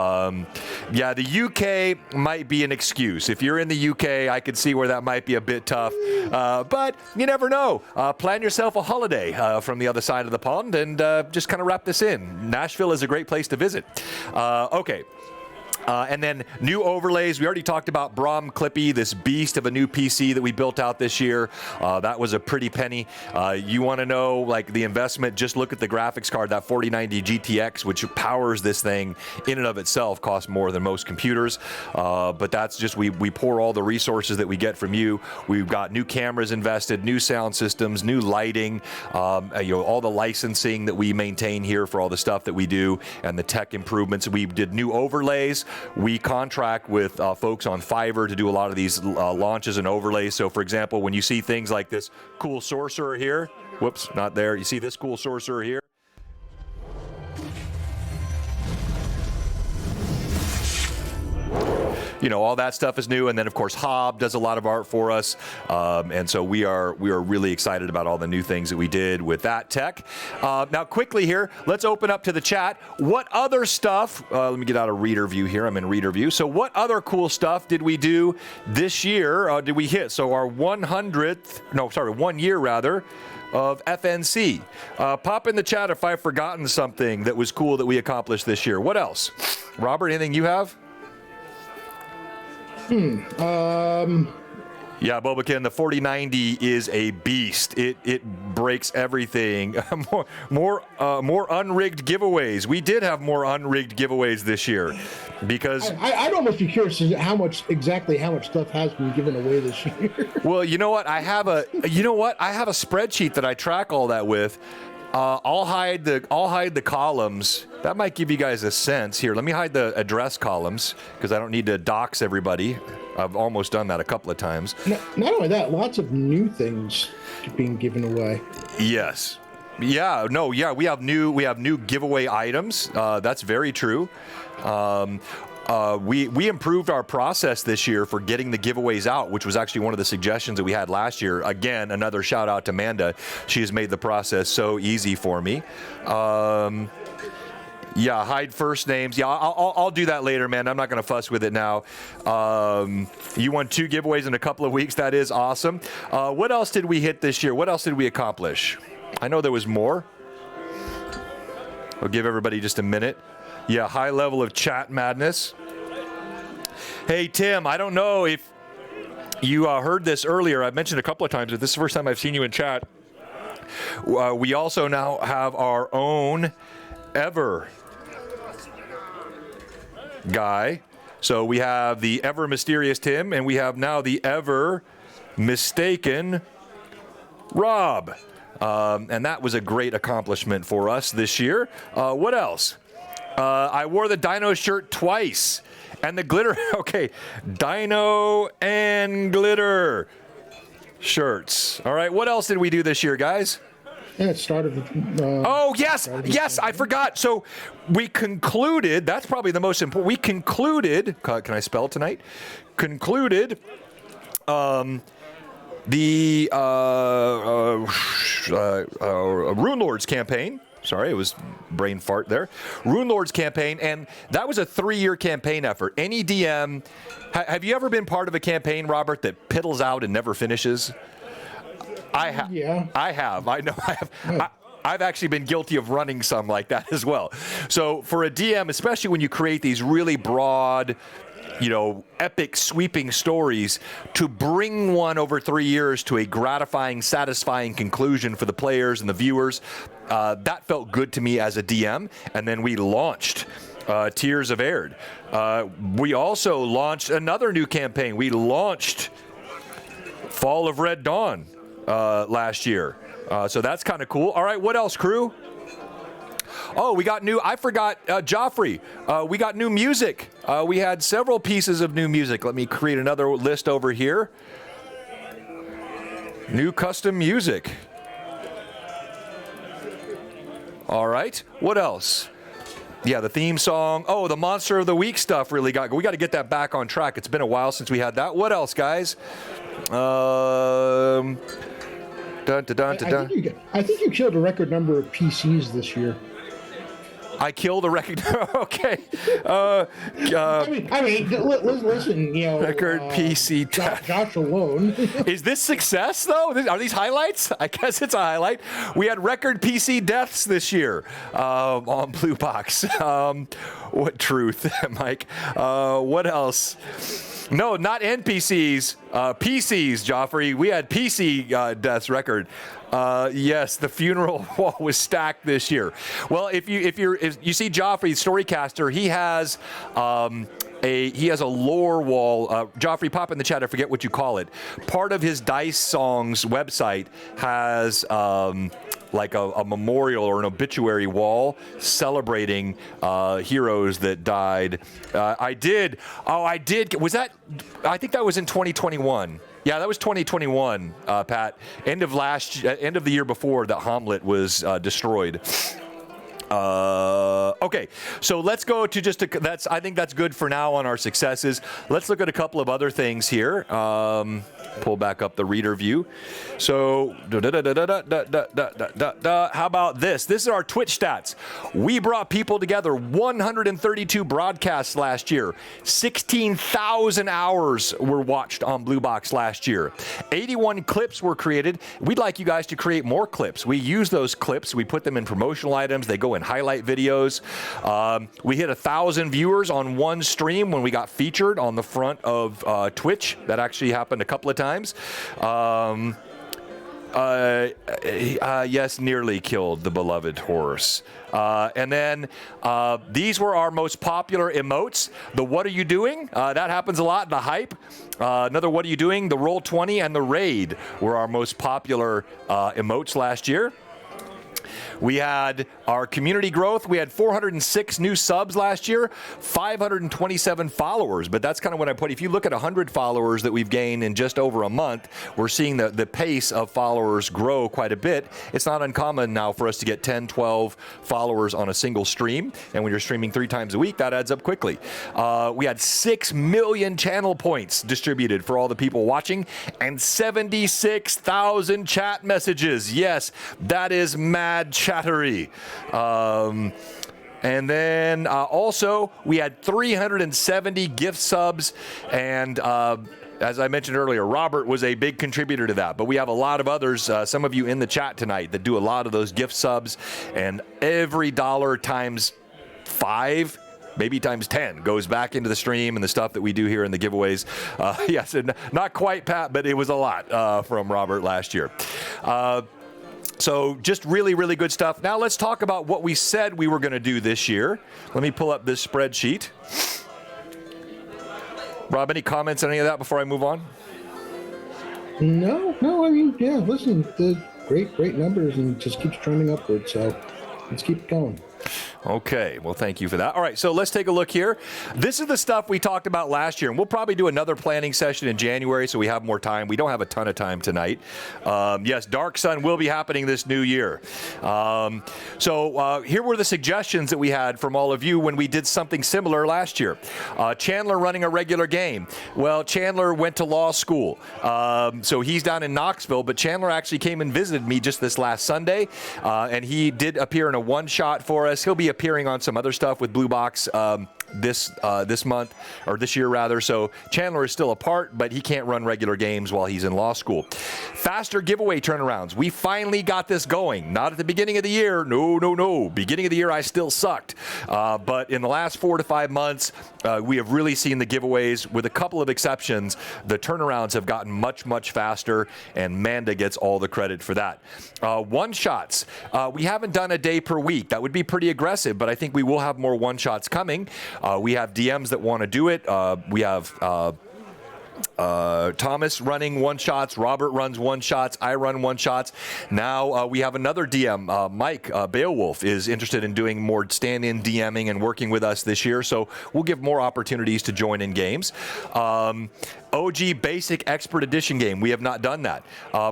Yeah, the UK might be an excuse. If you're in the UK, I could see where that might be a bit tough. But you never know. Plan yourself a holiday from the other side of the pond and just kind of wrap this in. Nashville is a great place to visit. Okay. And then new overlays. We already talked about Brom Clippy, this beast of a new PC that we built out this year. That was a pretty penny. You want to know like the investment, just look at the graphics card, that 4090 GTX, which powers this thing in and of itself costs more than most computers. But that's just, we pour all the resources that we get from you. We've got new cameras invested, new sound systems, new lighting, all the licensing that we maintain here for all the stuff that we do and the tech improvements. We did new overlays. We contract with folks on Fiverr to do a lot of these launches and overlays. So, for example, when you see things like this cool sorcerer here, whoops, not there. You see this cool sorcerer here? You know, all that stuff is new. And then, of course, Hob does a lot of art for us. And so we are really excited about all the new things that we did with that tech. Now, quickly here, let's open up to the chat. What other stuff, let me get out of reader view here. I'm in reader view. So what other cool stuff did we do this year? Did we hit? So our 1 year rather, of FNC. Pop in the chat if I've forgotten something that was cool that we accomplished this year. What else? Robert, anything you have? Yeah, Bobakin, the 4090 is a beast. It breaks everything. more unrigged giveaways. We did have more unrigged giveaways this year because I'd almost be curious as to how much stuff has been given away this year. Well, you know what? I have a spreadsheet that I track all that with. I'll hide the columns. That might give you guys a sense. Here, let me hide the address columns because I don't need to dox everybody. I've almost done that a couple of times. Not only that, lots of new things being given away. Yes. Yeah. No. Yeah. We have new giveaway items. That's very true. We improved our process this year for getting the giveaways out, which was actually one of the suggestions that we had last year. Again, another shout out to Amanda. She has made the process so easy for me. Yeah, hide first names. Yeah, I'll do that later, man. I'm not going to fuss with it now. You won 2 giveaways in a couple of weeks. That is awesome. What else did we hit this year? What else did we accomplish? I know there was more. I'll give everybody just a minute. Yeah, high level of chat madness. Hey, Tim, I don't know if you heard this earlier. I mentioned a couple of times, but this is the first time I've seen you in chat. We also now have our own Ever guy. So we have the Ever Mysterious Tim, and we have now the Ever Mistaken Rob. And that was a great accomplishment for us this year. What else? I wore the Dino shirt twice. And the glitter, okay, Dino and glitter shirts. All right, what else did we do this year, guys? Yeah, it started with, oh, yes, I forgot. So we concluded, that's probably the most important, we concluded, can I spell tonight? Concluded the Rune Lords campaign. Sorry, it was brain fart there. Rune Lords campaign, and that was a 3-year campaign effort. Any DM, have you ever been part of a campaign, Robert, that piddles out and never finishes? I have. Yeah. I have. I know. I have. Yeah. I've actually been guilty of running some like that as well. So for a DM, especially when you create these really broad epic sweeping stories to bring one over 3 years to a gratifying, satisfying conclusion for the players and the viewers. That felt good to me as a DM. And then we launched Tears of Aird. We also launched another new campaign. We launched Fall of Red Dawn last year. So that's kind of cool. All right, what else, crew? Oh, we got new, I forgot, Joffrey, we got new music. We had several pieces of new music. Let me create another list over here. New custom music. All right, what else? Yeah, the theme song. Oh, the Monster of the Week stuff really we got to get that back on track. It's been a while since we had that. What else, guys? Dun, dun, dun, dun, dun. I think you killed a record number of PCs this year. I killed a record. Okay. Listen, record PC. Josh alone. Is this success though? Are these highlights? I guess it's a highlight. We had record PC deaths this year on Blue Box. What truth, Mike? What else? No, not NPCs. PCs, Joffrey. We had PC deaths record. Yes, the funeral wall was stacked this year. Well, if you see Joffrey, Storycaster, he has a lore wall. Joffrey, pop in the chat. I forget what you call it. Part of his Dice Songs website has like a memorial or an obituary wall celebrating heroes that died. I did. Was that? I think that was in 2021. Yeah, that was 2021, Pat. End of the year before that Hamlet was destroyed. Okay, so let's go to I think that's good for now on our successes. Let's look at a couple of other things here. Pull back up the reader view. So, how about this? This is our Twitch stats. We brought people together, 132 broadcasts last year. 16,000 hours were watched on Blue Box last year. 81 clips were created. We'd like you guys to create more clips. We use those clips. We put them in promotional items. They go in highlight videos. We hit 1,000 viewers on one stream when we got featured on the front of Twitch. That actually happened a couple of times. Yes, nearly killed the beloved horse. And then these were our most popular emotes. The What Are You Doing? That happens a lot. The Hype. Another What Are You Doing? The Roll20 and the Raid were our most popular emotes last year. We had our community growth. We had 406 new subs last year, 527 followers. But that's kind of what I put. If you look at 100 followers that we've gained in just over a month, we're seeing the pace of followers grow quite a bit. It's not uncommon now for us to get 10, 12 followers on a single stream. And when you're streaming 3 times a week, that adds up quickly. We had 6 million channel points distributed for all the people watching and 76,000 chat messages. Yes, that is mad chattery. And then also we had 370 gift subs, and as I mentioned earlier, Robert was a big contributor to that. But we have a lot of others, some of you in the chat tonight, that do a lot of those gift subs, and every dollar times 5, maybe times 10 goes back into the stream and the stuff that we do here in the giveaways. Yes, and not quite, Pat, but it was a lot from Robert last year. So just really, really good stuff. Now let's talk about what we said we were going to do this year. Let me pull up this spreadsheet. Rob, any comments on any of that before I move on? No, I mean, yeah, listen, the great numbers and just keeps trending upwards, so let's keep going. Okay, well, thank you for that. All right, so let's take a look here. This is the stuff we talked about last year, and we'll probably do another planning session in January so we have more time. We don't have a ton of time tonight. Yes, Dark Sun will be happening this new year. So here were the suggestions that we had from all of you when we did something similar last year. Chandler running a regular game. Well, Chandler went to law school, so he's down in Knoxville, but Chandler actually came and visited me just this last Sunday, and he did appear in a one-shot for us. He'll be appearing on some other stuff with Blue Box this month, or this year rather. So Chandler is still apart, but he can't run regular games while he's in law school. Faster giveaway turnarounds. We finally got this going. Not at the beginning of the year. No. Beginning of the year, I still sucked. But in the last 4 to 5 months, we have really seen the giveaways, with a couple of exceptions. The turnarounds have gotten much, much faster, and Manda gets all the credit for that. One-shots. We haven't done a day per week. That would be pretty aggressive, but I think we will have more one-shots coming. We have DMs that want to do it. We have Thomas running one-shots. Robert runs one-shots. I run one-shots. Now we have another DM. Mike Beowulf is interested in doing more stand-in DMing and working with us this year, so we'll give more opportunities to join in games. OG Basic Expert Edition game. We have not done that.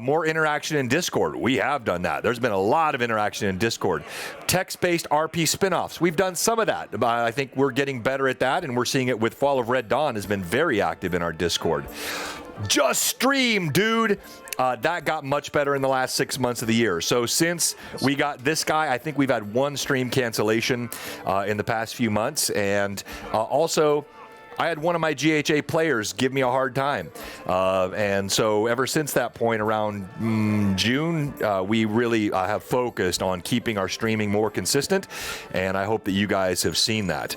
More interaction in Discord. We have done that. There's been a lot of interaction in Discord. Text-based RP spinoffs. We've done some of that. I think we're getting better at that, and we're seeing it with Fall of Red Dawn has been very active in our Discord. Just stream, dude. That got much better in the last 6 months of the year. So since we got this guy, I think we've had one stream cancellation in the past few months. And also, I had one of my GHA players give me a hard time. And so ever since that point around June, we really have focused on keeping our streaming more consistent. And I hope that you guys have seen that.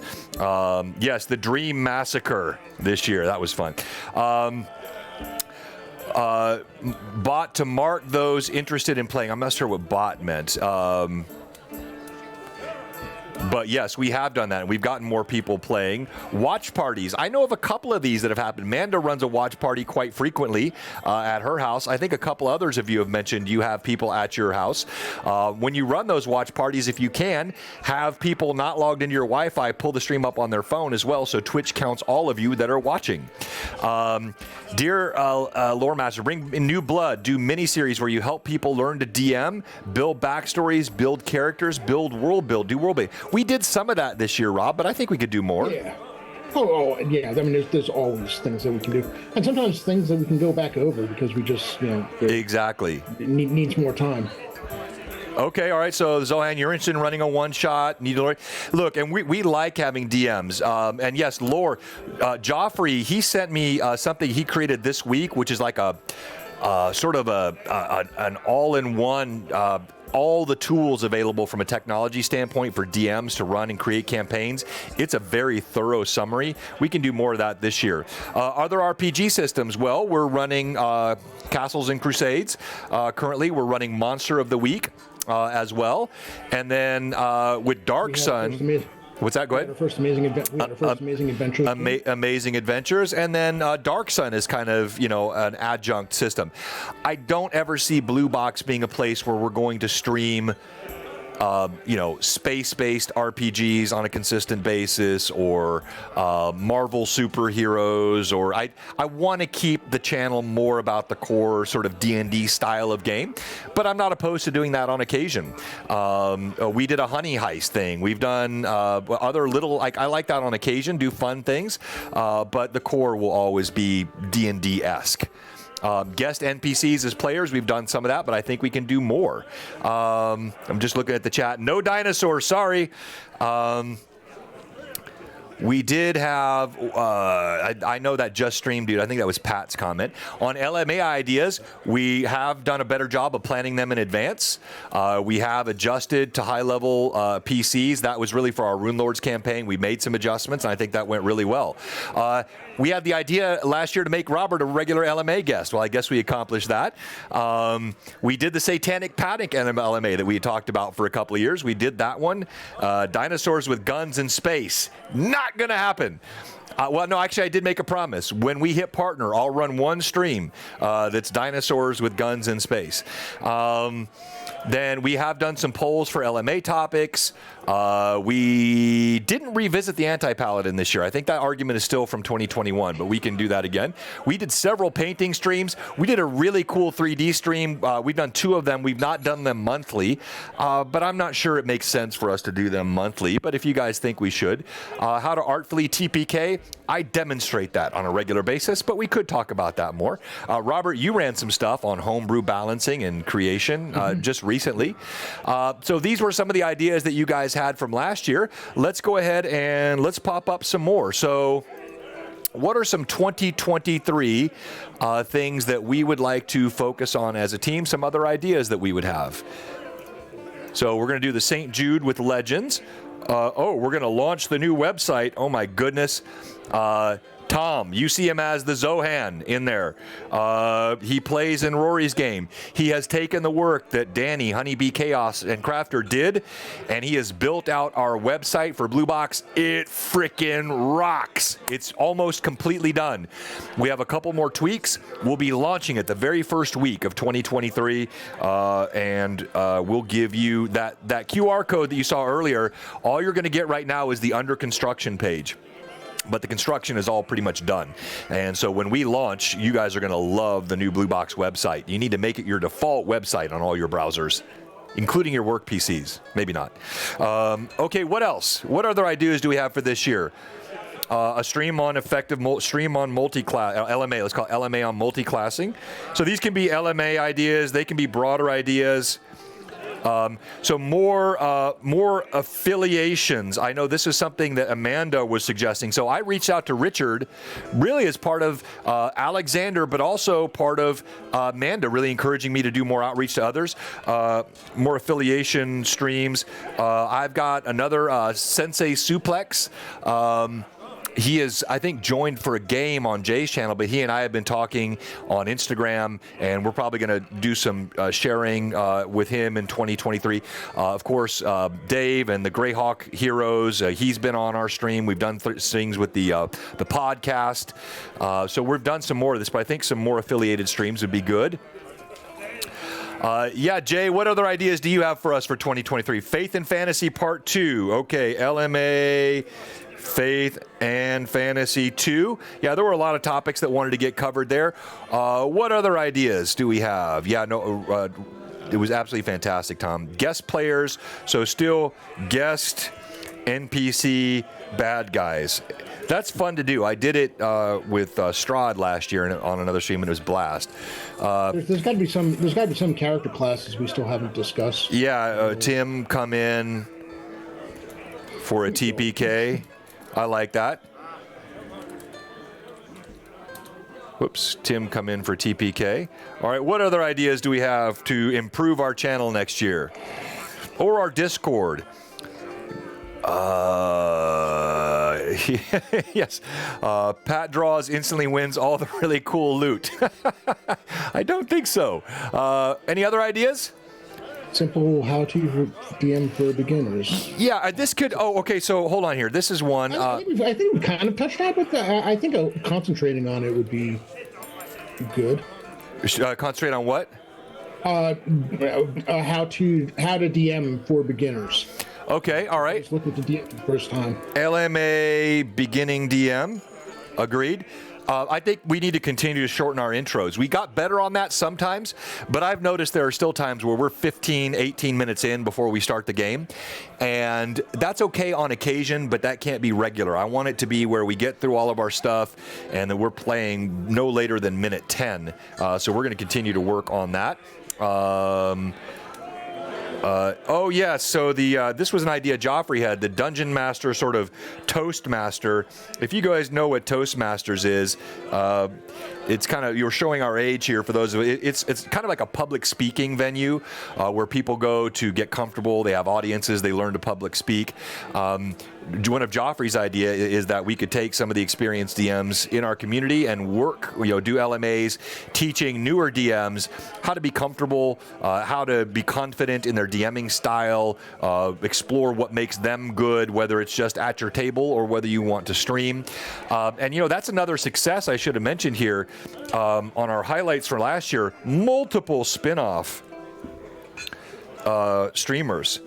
Yes, the Dream Massacre this year. That was fun. Bot to mark those interested in playing. I'm not sure what bot meant. But yes, we have done that, and we've gotten more people playing. Watch parties. I know of a couple of these that have happened. Manda runs a watch party quite frequently at her house. I think a couple others of you have mentioned you have people at your house. When you run those watch parties, if you can, have people not logged into your Wi-Fi pull the stream up on their phone as well, so Twitch counts all of you that are watching. Dear Loremaster, bring in new blood. Do miniseries where you help people learn to DM, build backstories, build characters, build world build, do world build. We did some of that this year, Rob, but I think we could do more. Yeah. Yeah. I mean, there's always things that we can do, and sometimes things that we can go back over because we just, exactly needs more time. Okay, all right. So Zohan, you're interested in running a one-shot. Look, and we like having DMs. And yes, Lore, Joffrey, he sent me something he created this week, which is like a sort of an all-in-one. All the tools available from a technology standpoint for DMs to run and create campaigns. It's a very thorough summary. We can do more of that this year. Other RPG systems, well, we're running Castles and Crusades. Currently, we're running Monster of the Week as well. And then with Dark Sun... What's that? Go ahead. Our first Amazing Adventures. Amazing Adventures. And then Dark Sun is kind of, an adjunct system. I don't ever see Blue Box being a place where we're going to stream, space-based RPGs on a consistent basis, or Marvel superheroes, or I want to keep the channel more about the core sort of D&D style of game, but I'm not opposed to doing that on occasion. We did a honey heist thing. We've done other little, I like that on occasion, do fun things, but the core will always be D&D-esque. Guest NPCs as players, we've done some of that, but I think we can do more. I'm just looking at the chat. No dinosaurs, sorry. We did have, I know that just streamed, dude. I think that was Pat's comment. On LMA ideas, we have done a better job of planning them in advance. We have adjusted to high-level PCs. That was really for our Rune Lords campaign. We made some adjustments, and I think that went really well. We had the idea last year to make Robert a regular LMA guest. Well, I guess we accomplished that. We did the Satanic Panic LMA that we had talked about for a couple of years. We did that one. Dinosaurs with guns in space. Not going to happen. Well, no, actually, I did make a promise. When we hit partner, I'll run one stream that's dinosaurs with guns in space. Then we have done some polls for LMA topics. We didn't revisit the Anti-Paladin this year. I think that argument is still from 2021, but we can do that again. We did several painting streams. We did a really cool 3D stream. We've done 2 of them. We've not done them monthly, but I'm not sure it makes sense for us to do them monthly, but if you guys think we should. How to artfully TPK. say I demonstrate that on a regular basis, but we could talk about that more. Robert, you ran some stuff on homebrew balancing and creation just recently. So these were some of the ideas that you guys had from last year. Let's go ahead and let's pop up some more. So what are some 2023 things that we would like to focus on as a team? Some other ideas that we would have. So we're going to do the St. Jude with Legends. We're going to launch the new website. Oh, my goodness. Tom, you see him as the Zohan in there. He plays in Rory's game. He has taken the work that Danny, Honeybee Chaos, and Crafter did, and he has built out our website for Blue Box. It frickin' rocks. It's almost completely done. We have a couple more tweaks. We'll be launching it the very first week of 2023, and we'll give you that QR code that you saw earlier. All you're going to get right now is the under construction page. But the construction is all pretty much done. And so when we launch, you guys are going to love the new Blue Box website. You need to make it your default website on all your browsers, including your work PCs. Maybe not. Okay, what else? What other ideas do we have for this year? A stream on stream on multi-class, LMA. Let's call it LMA on multi-classing. So these can be LMA ideas. They can be broader ideas. So more affiliations. I know this is something that Amanda was suggesting. So I reached out to Richard, really as part of Alexander, but also part of Amanda, really encouraging me to do more outreach to others, more affiliation streams. I've got another Sensei Suplex. He is, I think, joined for a game on Jay's channel, but he and I have been talking on Instagram, and we're probably going to do some sharing with him in 2023. Of course, Dave and the Greyhawk Heroes, he's been on our stream. We've done things with the podcast. So we've done some more of this, but I think some more affiliated streams would be good. Yeah, Jay, what other ideas do you have for us for 2023? Faith and Fantasy Part 2. Okay, LMA... Faith and Fantasy 2. Yeah, there were a lot of topics that wanted to get covered there. What other ideas do we have? Yeah, no, it was absolutely fantastic, Tom. Guest players, so still guest NPC bad guys. That's fun to do. I did it with Strahd last year on another stream, and it was blast. There's got to be some character classes we still haven't discussed. Yeah, Tim come in for a TPK. I like that. Whoops, Tim come in for TPK. All right, what other ideas do we have to improve our channel next year? Or our Discord? Yes. Pat draws, instantly wins all the really cool loot. I don't think so. Any other ideas? Simple how-to DM for beginners. Yeah, this could. Oh, okay. So hold on here. This is one. I think we kind of touched on it, but I think concentrating on it would be good. Concentrate on what? How to DM for beginners. Okay. All right. Just look at the DM the first time. LMA beginning DM. Agreed. I think we need to continue to shorten our intros. We got better on that sometimes, but I've noticed there are still times where we're 15, 18 minutes in before we start the game. And that's okay on occasion, but that can't be regular. I want it to be where we get through all of our stuff and that we're playing no later than minute 10. So we're going to continue to work on that. Oh yes, so this was an idea Joffrey had, the Dungeon Master sort of Toastmaster. If you guys know what Toastmasters is, it's kind of, you're showing our age here for those of it's kind of like a public speaking venue where people go to get comfortable. They have audiences, they learn to public speak. One of Joffrey's idea is that we could take some of the experienced DMs in our community and work, do LMAs, teaching newer DMs how to be comfortable, how to be confident in their DMing style, explore what makes them good, whether it's just at your table or whether you want to stream. And that's another success I should have mentioned here on our highlights for last year. Multiple spin-off streamers.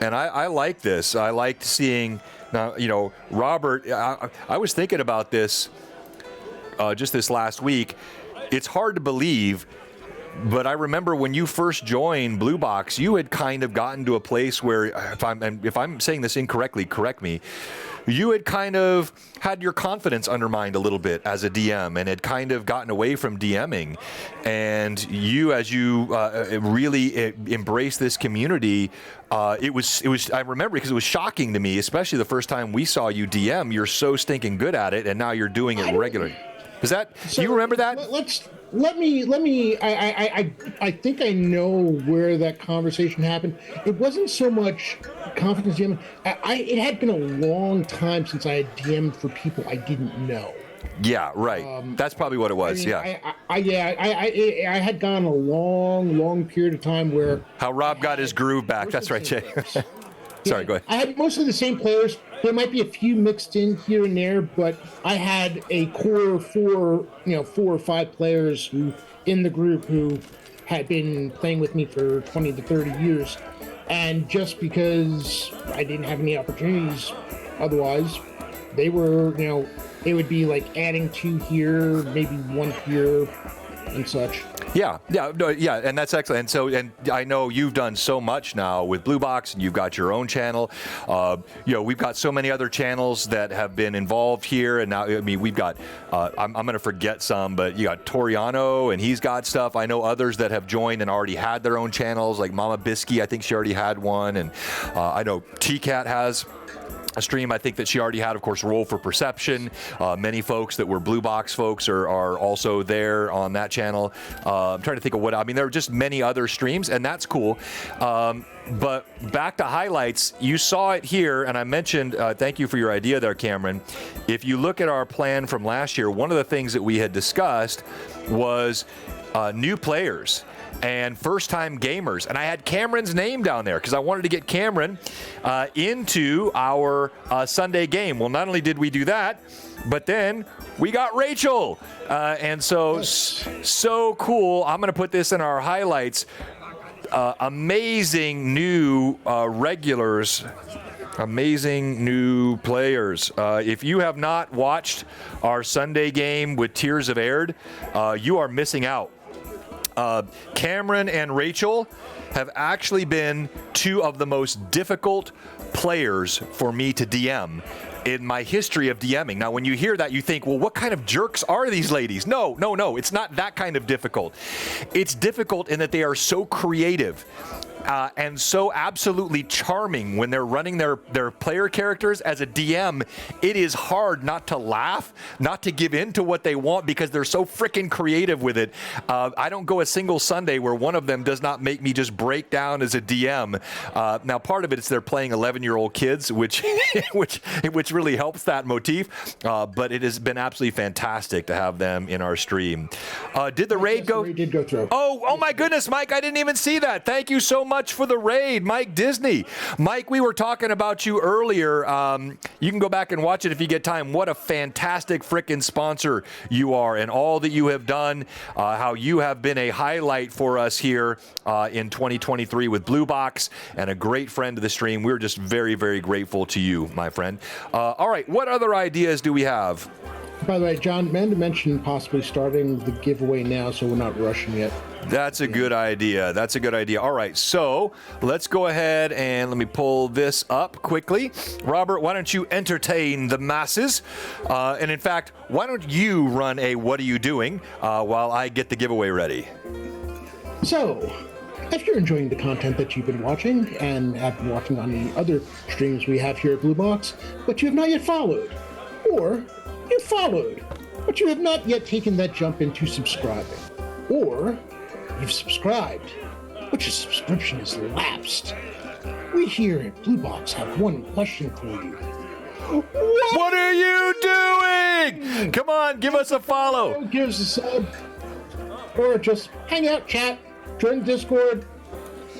And I like this. I liked seeing, now, Robert, I was thinking about this just this last week. It's hard to believe But I remember when you first joined Blue Box, you had kind of gotten to a place where, if I'm saying this incorrectly, correct me, you had kind of had your confidence undermined a little bit as a DM and had kind of gotten away from DMing. And you, as you really embraced this community, it was I remember because it was shocking to me, especially the first time we saw you DM. You're so stinking good at it, and now you're doing it regularly. Is that, do you remember that? Let me. I think I know where that conversation happened. It wasn't so much confidence DMing. It had been a long time since I had DM'd for people I didn't know. Yeah, right. That's probably what it was. I had gone a long period of time where how Rob got his groove back. That's right, Jay. Sorry, go ahead. I had mostly the same players. There might be a few mixed in here and there, but I had a core 4 or 5 players who in the group who had been playing with me for 20 to 30 years. And just because I didn't have any opportunities otherwise, they were, it would be like adding 2 here, maybe 1 here, and such. Yeah, and that's excellent. And so, and I know you've done so much now with Blue Box, and you've got your own channel. We've got so many other channels that have been involved here, and now, I mean, we've got. I'm going to forget some, but you got Toriano, and he's got stuff. I know others that have joined and already had their own channels, like Mama Bisky. I think she already had one, and I know T-Cat has a stream. I think that she already had, of course, Roll for Perception. Many folks that were Blue Box folks are also there on that channel. I'm trying to think of there are just many other streams, and that's cool. But back to highlights, you saw it here, and I mentioned, thank you for your idea there, Cameron. If you look at our plan from last year, one of the things that we had discussed was new players and first-time gamers. And I had Cameron's name down there because I wanted to get Cameron into our Sunday game. Well, not only did we do that, but then we got Rachel. And so cool. I'm going to put this in our highlights. Amazing new regulars. Amazing new players. If you have not watched our Sunday game with Tears of Aird, you are missing out. Cameron and Rachel have actually been 2 of the most difficult players for me to DM in my history of DMing. Now, when you hear that, you think, well, what kind of jerks are these ladies? No. It's not that kind of difficult. It's difficult in that they are so creative. And so absolutely charming when they're running their player characters. As a DM, it is hard not to laugh, not to give in to what they want because they're so freaking creative with it. I don't go a single Sunday where one of them does not make me just break down as a DM. Now, part of it is they're playing 11-year-old kids, which really helps that motif. But it has been absolutely fantastic to have them in our stream. Did the raid go? The raid did go through. Oh my goodness, Mike! I didn't even see that. Thank you so much for the raid, Mike Disney. Mike, we were talking about you earlier. You can go back and watch it if you get time. What a fantastic frickin' sponsor you are, and all that you have done, how you have been a highlight for us here in 2023 with Blue Box, and a great friend of the stream. We're just very, very grateful to you, my friend. All right, what other ideas do we have? By the way, John, Amanda mentioned possibly starting the giveaway now, so we're not rushing it. That's a good idea. That's a good idea. All right, so let's go ahead and let me pull this up quickly. Robert, why don't you entertain the masses? And in fact, why don't you run a What Are You Doing while I get the giveaway ready? So, if you're enjoying the content that you've been watching and have been watching on the other streams we have here at Blue Box, but you have not yet followed, or you followed, but you have not yet taken that jump into subscribing, or you've subscribed, but your subscription is lapsed, we here at Blue Box have one question for you. What are you doing? Come on, give us a follow. Give us a sub, or just hang out, chat, join Discord.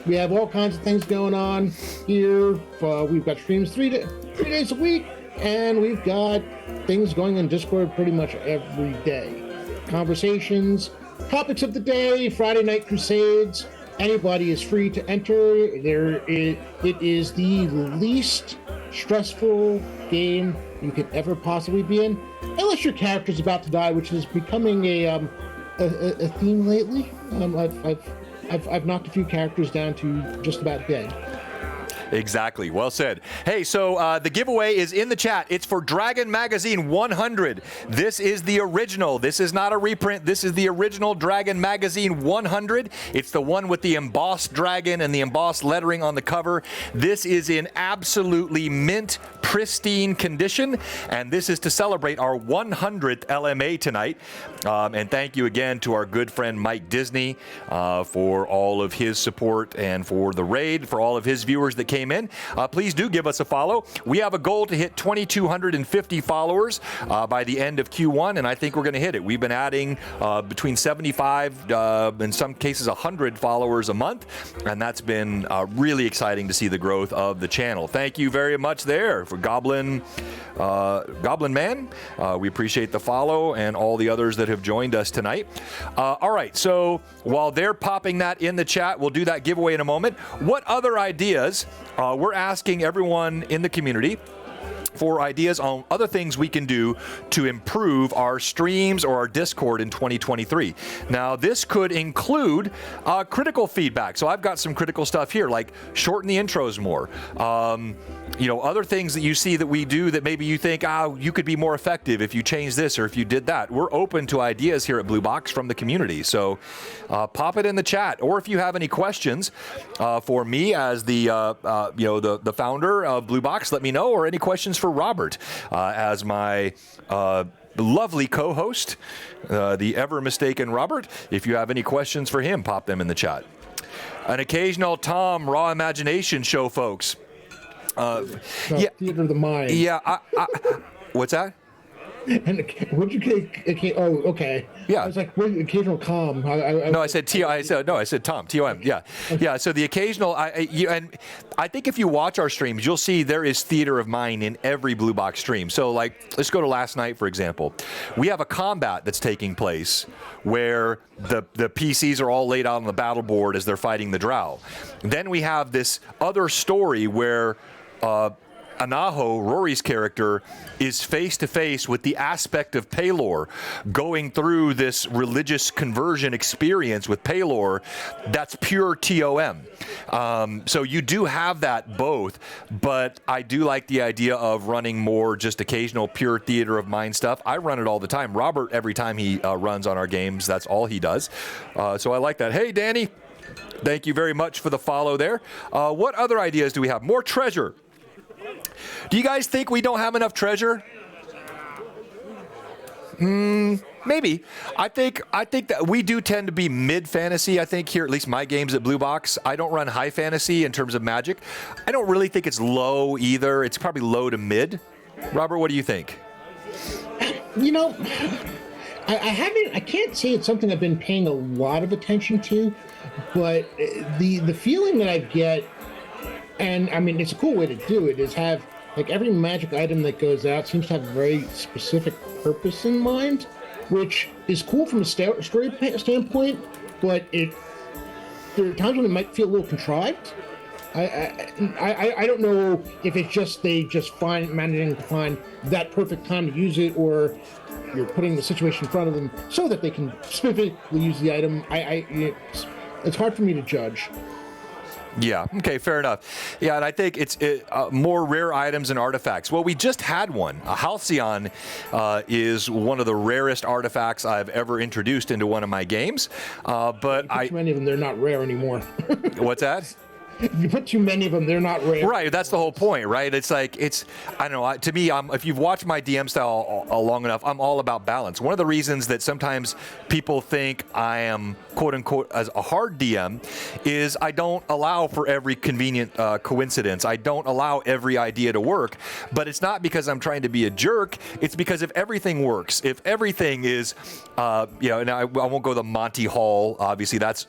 We have all kinds of things going on here. We've got streams 3 days a week, and we've got things going on Discord pretty much every day. Conversations, topics of the day, Friday Night Crusades. Anybody is free to enter. It is the least stressful game you could ever possibly be in, unless your character's about to die, which is becoming a a theme lately. I've knocked a few characters down to just about dead. Exactly. Well said. Hey, so the giveaway is in the chat. It's for Dragon Magazine 100. This is the original. This is not a reprint. This is the original Dragon Magazine 100. It's the one with the embossed dragon and the embossed lettering on the cover. This is in absolutely mint, pristine condition, and this is to celebrate our 100th LMA tonight. And thank you again to our good friend Mike Disney for all of his support and for the raid, for all of his viewers that came in. Please do give us a follow. We have a goal to hit 2,250 followers by the end of Q1, and I think we're going to hit it. We've been adding between 75, in some cases 100 followers a month, and that's been really exciting to see the growth of the channel. Thank you very much there for Goblin Man. We appreciate the follow and all the others that have joined us tonight. All right, so while they're popping that in the chat, we'll do that giveaway in a moment. What other ideas? We're asking everyone in the community for ideas on other things we can do to improve our streams or our Discord in 2023. Now, this could include critical feedback. So I've got some critical stuff here, like shorten the intros more. Other things that you see that we do that maybe you think, you could be more effective if you change this or if you did that. We're open to ideas here at Blue Box from the community. So pop it in the chat. Or if you have any questions for me as the founder of Blue Box, let me know, or any questions for Robert as my lovely co-host, the ever mistaken Robert. If you have any questions for him, pop them in the chat. An occasional Tom Raw Imagination show, folks. Theater of the mind. Yeah. What's that? And what'd you get? Oh, okay. Yeah. I was like, what, occasional calm. I said Tom. T-O-M. Yeah. Yeah. So the occasional, and I think if you watch our streams, you'll see there is theater of mind in every Blue Box stream. So like, let's go to last night, for example. We have a combat that's taking place where the PCs are all laid out on the battle board as they're fighting the Drow. Then we have this other story where Anaho, Rory's character, is face-to-face with the aspect of Pelor, going through this religious conversion experience with Pelor that's pure TOM. So you do have that both, but I do like the idea of running more just occasional pure theater of mind stuff. I run it all the time. Robert, every time he runs on our games, that's all he does. So I like that. Hey, Danny, thank you very much for the follow there. What other ideas do we have? More treasure. Do you guys think we don't have enough treasure? Maybe. I think that we do tend to be mid-fantasy, I think, here, at least my games at Blue Box. I don't run high fantasy in terms of Magic. I don't really think it's low either. It's probably low to mid. Robert, what do you think? I can't say it's something I've been paying a lot of attention to, but the feeling that I get, and I mean, it's a cool way to do it, is have, like, every Magic item that goes out seems to have a very specific purpose in mind, which is cool from a story standpoint, but there are times when it might feel a little contrived. I don't know if it's just managing to find that perfect time to use it, or you're putting the situation in front of them so that they can specifically use the item. It's hard for me to judge. Yeah, okay, fair enough. Yeah, and I think it's more rare items and artifacts. Well, we just had one. A Halcyon is one of the rarest artifacts I've ever introduced into one of my games. But too many of them, they're not rare anymore. What's that? If you put too many of them, they're not rare. Right, that's the whole point, right? It's like, I don't know, to me, if you've watched my DM style long enough, I'm all about balance. One of the reasons that sometimes people think I am, quote unquote, as a hard DM is I don't allow for every convenient coincidence. I don't allow every idea to work, but it's not because I'm trying to be a jerk. It's because if everything works, if everything is, and I won't go the Monty Hall, obviously that's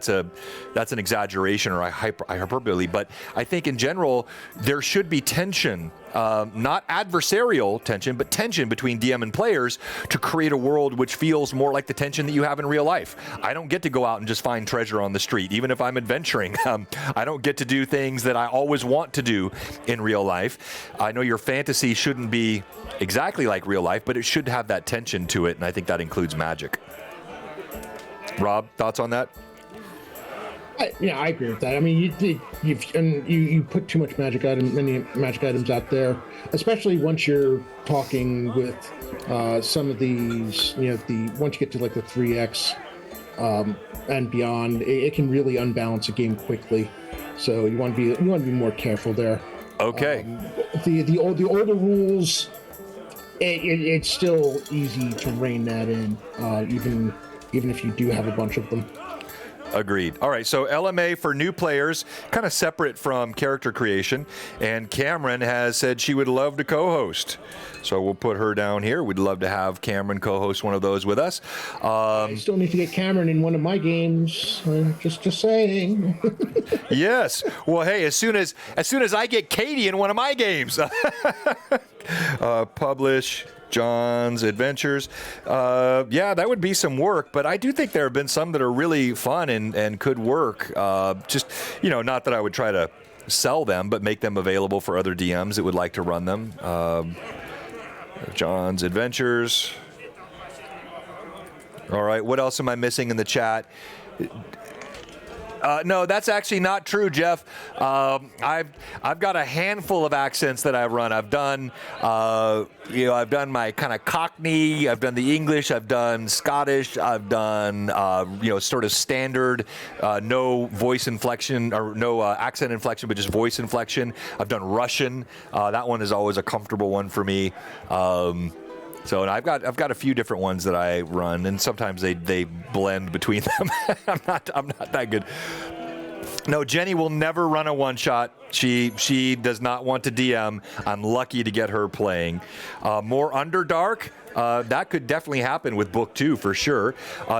an exaggeration or a hyperbole, but I think in general there should be tension, not adversarial tension, but tension between DM and players to create a world which feels more like the tension that you have in real life. I don't get to go out and just find treasure on the street, even if I'm adventuring. I don't get to do things that I always want to do in real life. I know your fantasy shouldn't be exactly like real life, but it should have that tension to it, and I think that includes Magic. Rob, thoughts on that? I agree with that. I mean, you put too much many magic items out there, especially once you're talking with some of these. Once you get to like the 3x and beyond, it can really unbalance a game quickly. So you want to be more careful there. Okay. The older rules, it's still easy to rein that in, even if you do have a bunch of them. Agreed. All right, so LMA for new players, kind of separate from character creation, and Cameron has said she would love to co-host. So we'll put her down here. We'd love to have Cameron co-host one of those with us. I still need to get Cameron in one of my games. Just saying. Yes. Well, hey, as soon as I get Katie in one of my games, publish John's Adventures. Yeah, that would be some work, but I do think there have been some that are really fun and could work. Just, not that I would try to sell them, but make them available for other DMs that would like to run them. John's Adventures. All right, what else am I missing in the chat? No, that's actually not true, Jeff. I've got a handful of accents that I've run. I've done, I've done my kind of Cockney. I've done the English. I've done Scottish. I've done, sort of standard, no voice inflection or no accent inflection, but just voice inflection. I've done Russian. That one is always a comfortable one for me. So and I've got a few different ones that I run, and sometimes they blend between them. I'm not that good. No, Jenny will never run a one shot. She does not want to DM. I'm lucky to get her playing. More Underdark. That could definitely happen with book 2 for sure.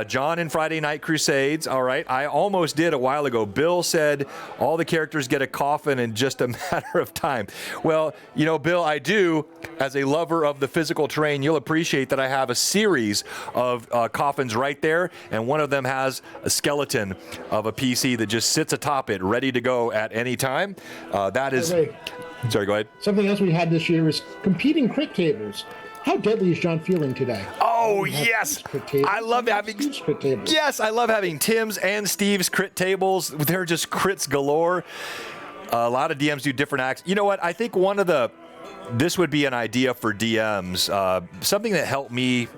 John in Friday Night Crusades. All right. I almost did a while ago. Bill said all the characters get a coffin in just a matter of time. Well, Bill, I do. As a lover of the physical terrain, you'll appreciate that I have a series of coffins right there. And one of them has a skeleton of a PC that just sits atop it, ready to go at any time. That is... Sorry, go ahead. Something else we had this year is competing crit tables. How deadly is John feeling today? Oh, yes. I love having Steve's crit tables. Yes, I love having Tim's and Steve's crit tables. They're just crits galore. A lot of DMs do different acts. You know what? I think this would be an idea for DMs. Something that helped me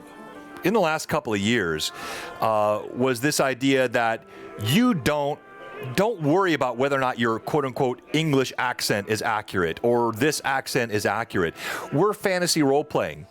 in the last couple of years was this idea that you don't worry about whether or not your quote-unquote English accent is accurate or this accent is accurate. We're fantasy role-playing.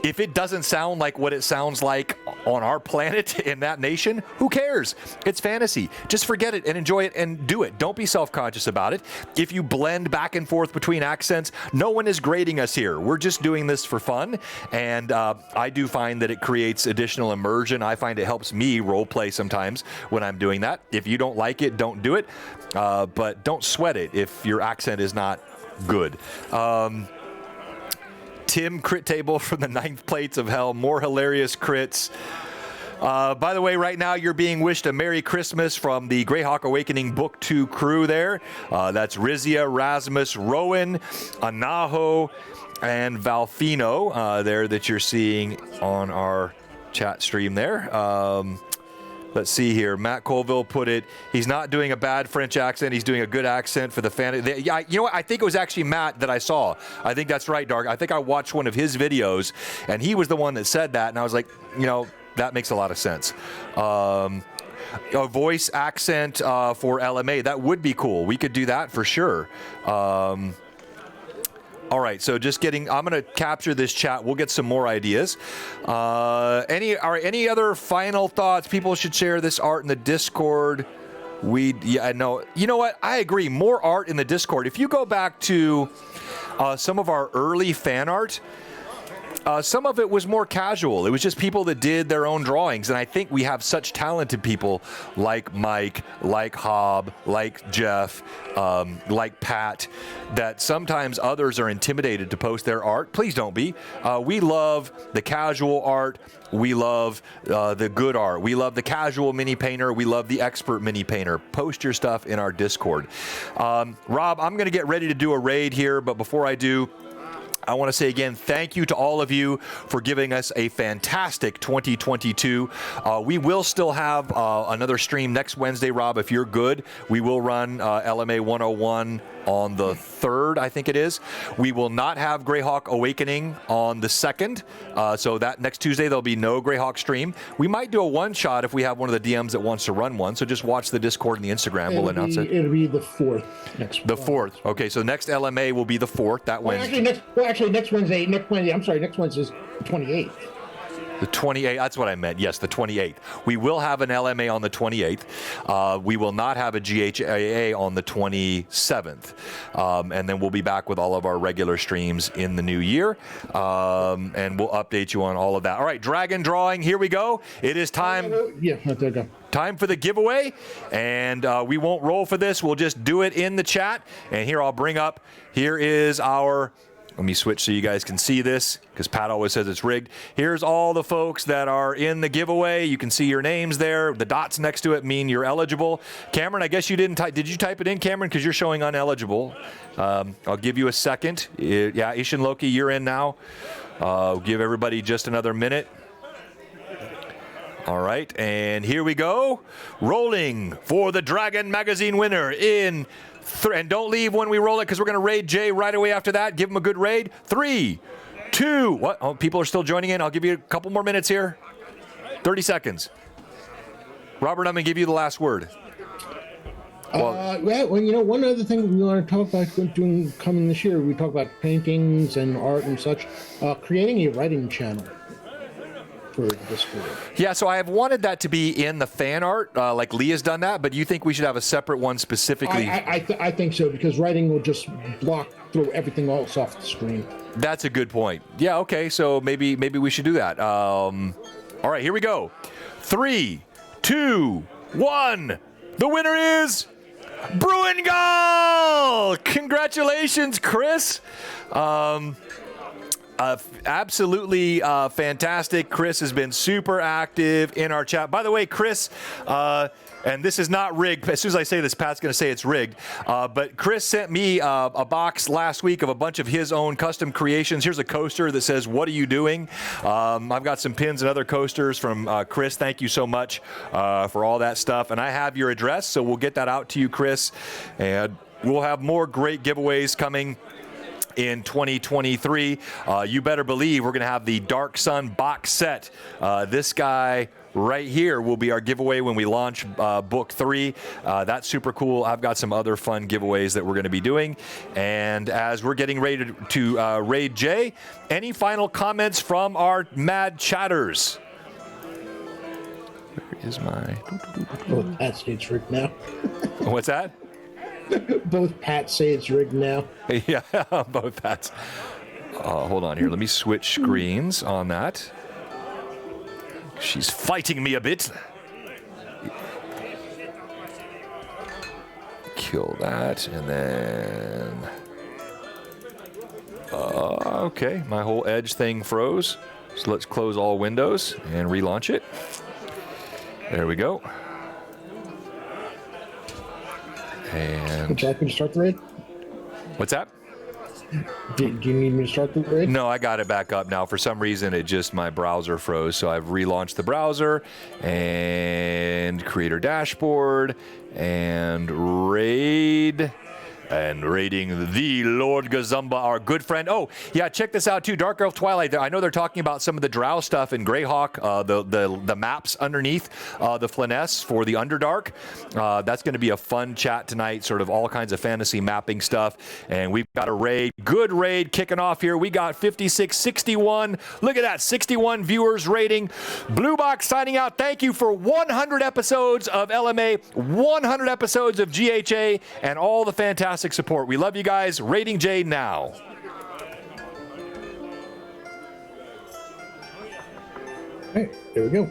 If it doesn't sound like what it sounds like on our planet in that nation, who cares? It's fantasy. Just forget it and enjoy it and do it. Don't be self-conscious about it. If you blend back and forth between accents, no one is grading us here. We're just doing this for fun, and I do find that it creates additional immersion. I find it helps me role-play sometimes when I'm doing that. If you don't like it, don't do it, but don't sweat it if your accent is not good. Tim crit table from the 9th Plates of Hell. More hilarious crits. By the way, right now you're being wished a Merry Christmas from the Greyhawk Awakening Book 2 crew there. That's Rizia, Rasmus, Rowan, Anaho, and Valfino there that you're seeing on our chat stream there. Let's see here. Matt Colville put it, he's not doing a bad French accent. He's doing a good accent for the fan. Yeah, you know what? I think it was actually Matt that I saw. I think that's right, Dark. I think I watched one of his videos, and he was the one that said that, and I was like, that makes a lot of sense. A voice accent for LMA, that would be cool. We could do that for sure. All right, so I'm going to capture this chat. We'll get some more ideas. Any other final thoughts? People should share this art in the Discord. You know what? I agree. More art in the Discord. If you go back to some of our early fan art, some of it was more casual. It was just people that did their own drawings. And I think we have such talented people like Mike, like Hob, like Jeff, like Pat, that sometimes others are intimidated to post their art. Please don't be. We love the casual art. We love the good art. We love the casual mini painter. We love the expert mini painter. Post your stuff in our Discord. Rob, I'm going to get ready to do a raid here. But before I do, I want to say again, thank you to all of you for giving us a fantastic 2022. We will still have another stream next Wednesday, Rob, if you're good. We will run LMA 101 on the 3rd, I think it is. We will not have Greyhawk Awakening on the 2nd. So that next Tuesday, there'll be no Greyhawk stream. We might do a one-shot if we have one of the DMs that wants to run one. So just watch the Discord and the Instagram. We'll announce it. It'll be the 4th next. The 4th. Okay, so next LMA will be the 4th, that Wednesday. Next Wednesday, I'm sorry, next Wednesday is the 28th. The 28th, that's what I meant. Yes, the 28th. We will have an LMA on the 28th. We will not have a GHAA on the 27th. And then we'll be back with all of our regular streams in the new year. And we'll update you on all of that. All right, Dragon Drawing, here we go. It is time. Yeah, there you go. Time for the giveaway. And we won't roll for this. We'll just do it in the chat. And here I'll bring up, here is our... Let me switch so you guys can see this, because Pat always says it's rigged. Here's all the folks that are in the giveaway. You can see your names there. The dots next to it mean you're eligible. Cameron, I guess you didn't type. Did you type it in, Cameron? Because you're showing uneligible. I'll give you a second. Yeah, Ishin Loki, you're in now. Give everybody just another minute. All right, and here we go. Rolling for the Dragon Magazine winner in... and don't leave when we roll it, because we're going to raid Jay right away after that. Give him a good raid. 3, 2, what? Oh, people are still joining in. I'll give you a couple more minutes here. 30 seconds. Robert, I'm going to give you the last word. Well, one other thing we want to talk about doing coming this year, we talk about paintings and art and such, creating a writing channel. For Discord. Yeah, so I have wanted that to be in the fan art, like Leah's done that, but you think we should have a separate one specifically? I think so, because writing will just throw everything else off the screen. That's a good point. Yeah, okay, so maybe we should do that. All right, here we go. 3, 2, 1. The winner is Bruingal! Congratulations, Chris. Absolutely fantastic. Chris has been super active in our chat. By the way, Chris, and this is not rigged. As soon as I say this, Pat's going to say it's rigged. But Chris sent me a box last week of a bunch of his own custom creations. Here's a coaster that says, "What are you doing?" I've got some pins and other coasters from Chris. Thank you so much for all that stuff. And I have your address, so we'll get that out to you, Chris. And we'll have more great giveaways coming in 2023. You better believe we're going to have the Dark Sun box set. This guy right here will be our giveaway when we launch book 3. That's super cool. I've got some other fun giveaways that we're going to be doing. And as we're getting ready to raid Jay, any final comments from our mad chatters? Where is my... Oh, that's it's rigged now. What's that? Both Pats say it's rigged now. Yeah, both Pats. Hold on here. Let me switch screens on that. She's fighting me a bit. Kill that, and then... okay, my whole edge thing froze. So let's close all windows and relaunch it. There we go. And would you like me to start the raid? What's that? Do you need me to start the raid? No, I got it back up now. For some reason, my browser froze. So I've relaunched the browser and creator dashboard and raid. And raiding the Lord Gazumba, our good friend. Oh, yeah, check this out, too. Dark Elf Twilight. I know they're talking about some of the Drow stuff in Greyhawk, the maps underneath the Flyness for the Underdark. That's going to be a fun chat tonight, sort of all kinds of fantasy mapping stuff. And we've got a raid, good raid kicking off here. We got 56, 61. Look at that, 61 viewers rating. Blue Box signing out. Thank you for 100 episodes of LMA, 100 episodes of GHA, and all the fantastic support. We love you guys. Rating Jade now. All right, there we go.